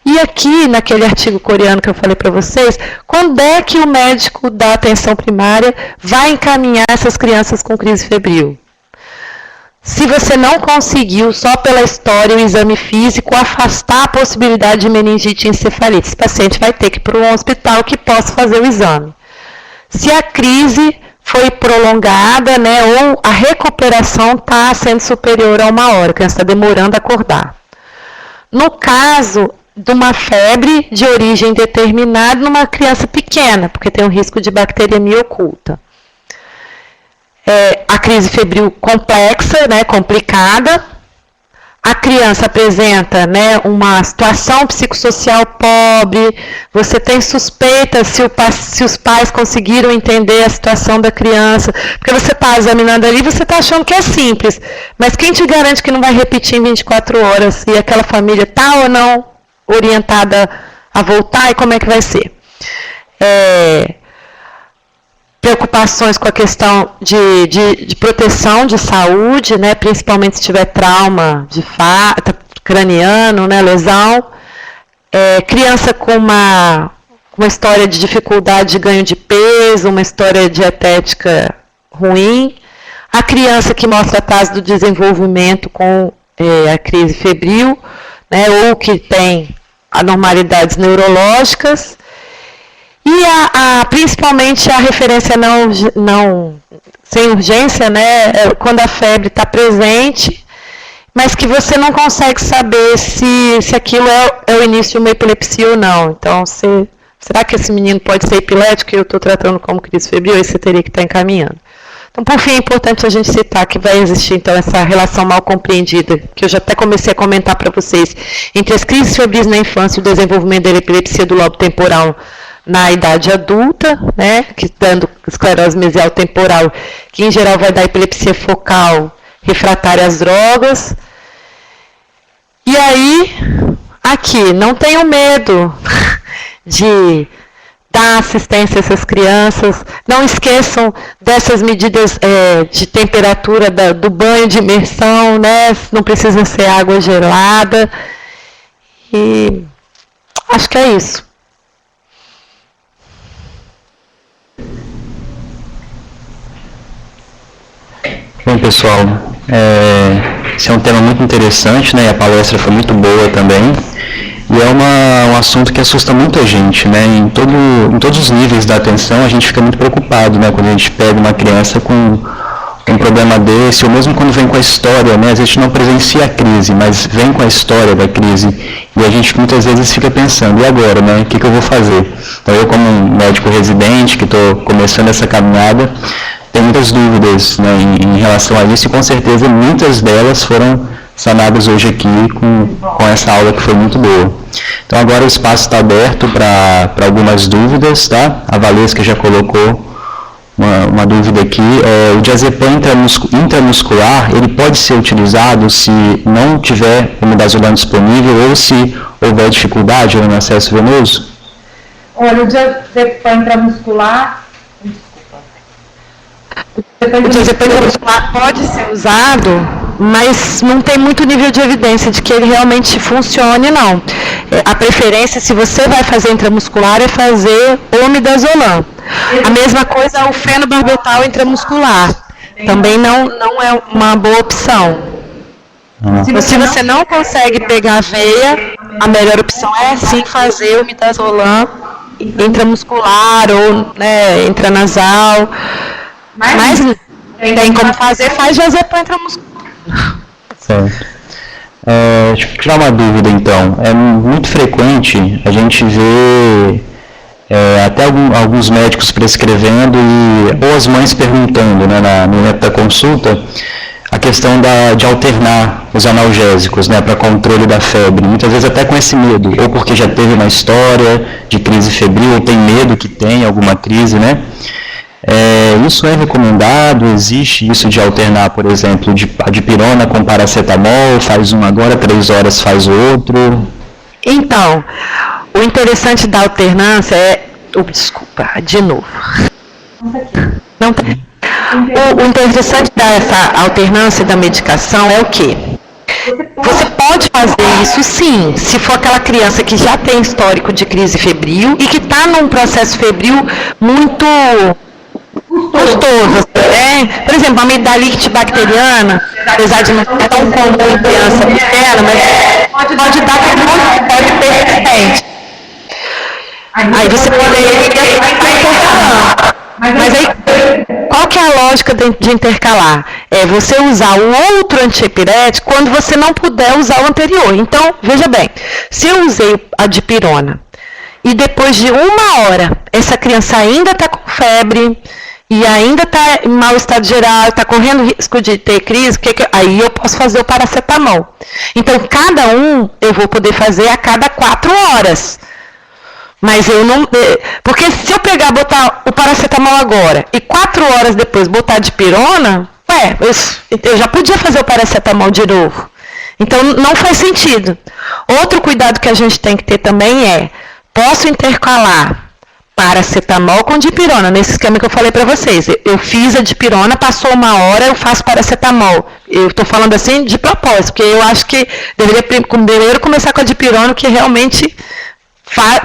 B: E aqui, naquele artigo coreano que eu falei para vocês, quando é que o médico da atenção primária vai encaminhar essas crianças com crise febril? Se você não conseguiu, só pela história e o exame físico, afastar a possibilidade de meningite e encefalite, esse paciente vai ter que ir para um hospital que possa fazer o exame. Se a crise foi prolongada, né, ou a recuperação está sendo superior a 1 hora, que está demorando a acordar. No caso de uma febre de origem determinada numa criança pequena, porque tem um risco de bacteriemia oculta. A crise febril complexa, né, complicada. A criança apresenta, né, uma situação psicossocial pobre, você tem suspeita se os pais conseguiram entender a situação da criança, porque você está examinando ali, você está achando que é simples, mas quem te garante que não vai repetir em 24 horas e aquela família está ou não orientada a voltar e como é que vai ser? Preocupações com a questão de proteção de saúde, né, principalmente se tiver trauma de craniano, né, lesão. Criança com uma história de dificuldade de ganho de peso, uma história dietética ruim. A criança que mostra atraso do desenvolvimento com a crise febril, né, ou que tem anormalidades neurológicas. E principalmente a referência sem urgência, né, quando a febre está presente, mas que você não consegue saber se aquilo é o início de uma epilepsia ou não. Então, será que esse menino pode ser epilético e eu estou tratando como crise febril? Aí você teria que estar encaminhando. Então, por fim, é importante a gente citar que vai existir, então, essa relação mal compreendida, que eu já até comecei a comentar para vocês, entre as crises febris na infância e o desenvolvimento da epilepsia do lobo temporal na idade adulta, né, que dando esclerose mesial temporal, que em geral vai dar epilepsia focal refratária às drogas. E aí, aqui, não tenham medo de dar assistência a essas crianças, não esqueçam dessas medidas de temperatura do banho de imersão, né, não precisa ser água gelada, e acho que é isso.
A: Bom, pessoal, esse é um tema muito interessante, né? E a palestra foi muito boa também. E é um assunto que assusta muito a gente, né? Em todos os níveis da atenção, a gente fica muito preocupado, né? Quando a gente pega uma criança com um problema desse, ou mesmo quando vem com a história, né? A gente não presencia a crise, mas vem com a história da crise. E a gente muitas vezes fica pensando, e agora, né? O que eu vou fazer? Então, eu como um médico residente, que estou começando essa caminhada, tem muitas dúvidas, né, em relação a isso, e com certeza muitas delas foram sanadas hoje aqui com essa aula que foi muito boa. Então agora o espaço está aberto para algumas dúvidas, tá? A Valesca já colocou uma dúvida aqui. O diazepam intramuscular, ele pode ser utilizado se não tiver o midazolam disponível ou se houver dificuldade no acesso venoso?
C: Olha, o diazepam intramuscular...
B: O diazepam intramuscular pode ser usado, mas não tem muito nível de evidência de que ele realmente funcione, não. A preferência, se você vai fazer intramuscular, é fazer o midazolam. A mesma coisa o fenobarbital intramuscular. Também não é uma boa opção. Se você não consegue pegar a veia, a melhor opção é sim fazer o midazolam intramuscular ou, né, intranasal. Mas tem como fazer, faz diazepam intramuscular.
A: Certo. Deixa eu tirar uma dúvida então. É muito frequente a gente ver até alguns médicos prescrevendo ou as mães perguntando, né, no momento da consulta, a questão de alternar os analgésicos, né, para controle da febre. Muitas vezes até com esse medo, ou porque já teve uma história de crise febril, ou tem medo que tenha alguma crise, né? Isso é recomendado? Existe isso de alternar, por exemplo, a dipirona com paracetamol, faz um agora, 3 horas faz o outro?
B: Então, o interessante da alternância é... desculpa, de novo. Não tem. O interessante dessa alternância da medicação é o quê? Você pode fazer isso sim, se for aquela criança que já tem histórico de crise febril e que está num processo febril muito custoso. Por exemplo, a amigdalite bacteriana, apesar de não ser tão comum em criança pequena, mas pode dar pode persistente. Aí você poderia estar intercalando. Mas aí, qual que é a lógica de intercalar? É você usar o outro antiepirético quando você não puder usar o anterior. Então, veja bem, se eu usei a dipirona e depois de 1 hora essa criança ainda está com febre e ainda está em mau estado geral, está correndo risco de ter crise, aí eu posso fazer o paracetamol. Então, cada um eu vou poder fazer a cada 4 horas. Mas eu não... Porque se eu botar o paracetamol agora e 4 horas depois botar a dipirona, eu já podia fazer o paracetamol de novo. Então, não faz sentido. Outro cuidado que a gente tem que ter também é, posso intercalar paracetamol com dipirona, nesse esquema que eu falei para vocês. Eu fiz a dipirona, passou 1 hora, eu faço paracetamol. Eu estou falando assim de propósito, porque eu acho que deveria primeiro começar com a dipirona, que realmente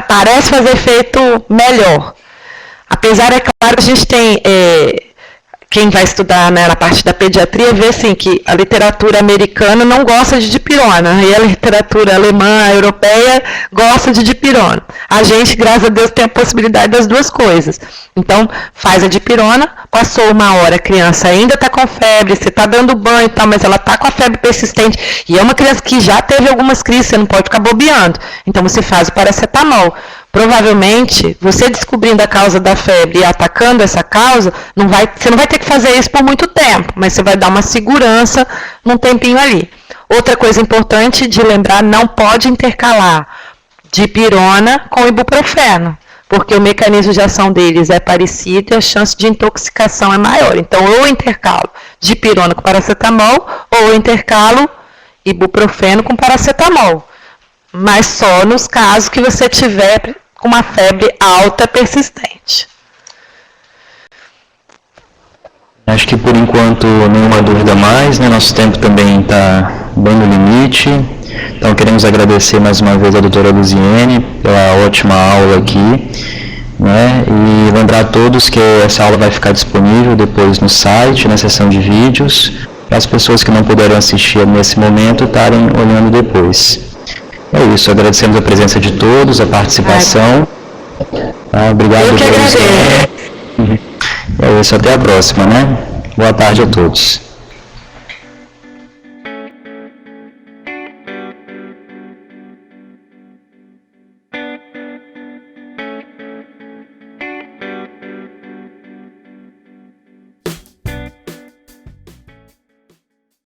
B: parece fazer efeito melhor. Apesar, é claro, a gente tem, quem vai estudar, né, na parte da pediatria, vê assim, que a literatura americana não gosta de dipirona, e a literatura alemã, europeia, gosta de dipirona. A gente, graças a Deus, tem a possibilidade das duas coisas. Então, faz a dipirona, passou 1 hora, a criança ainda está com febre, você está dando banho e tal, mas ela está com a febre persistente, e é uma criança que já teve algumas crises, você não pode ficar bobeando. Então, você faz o paracetamol. Provavelmente, você descobrindo a causa da febre e atacando essa causa, você não vai ter que fazer isso por muito tempo, mas você vai dar uma segurança num tempinho ali. Outra coisa importante de lembrar, não pode intercalar dipirona com ibuprofeno, porque o mecanismo de ação deles é parecido e a chance de intoxicação é maior. Então, ou eu intercalo dipirona com paracetamol, ou eu intercalo ibuprofeno com paracetamol. Mas só nos casos que você tiver com uma febre alta persistente.
A: Acho que por enquanto nenhuma dúvida mais, né? Nosso tempo também está bem no limite. Então queremos agradecer mais uma vez a doutora Luziene pela ótima aula aqui, né? E lembrar a todos que essa aula vai ficar disponível depois no site, na seção de vídeos, para as pessoas que não puderam assistir nesse momento estarem olhando depois. É isso, agradecemos a presença de todos, a participação. Obrigado.
B: Eu que agradeço.
A: É isso, até a próxima, né? Boa tarde a todos.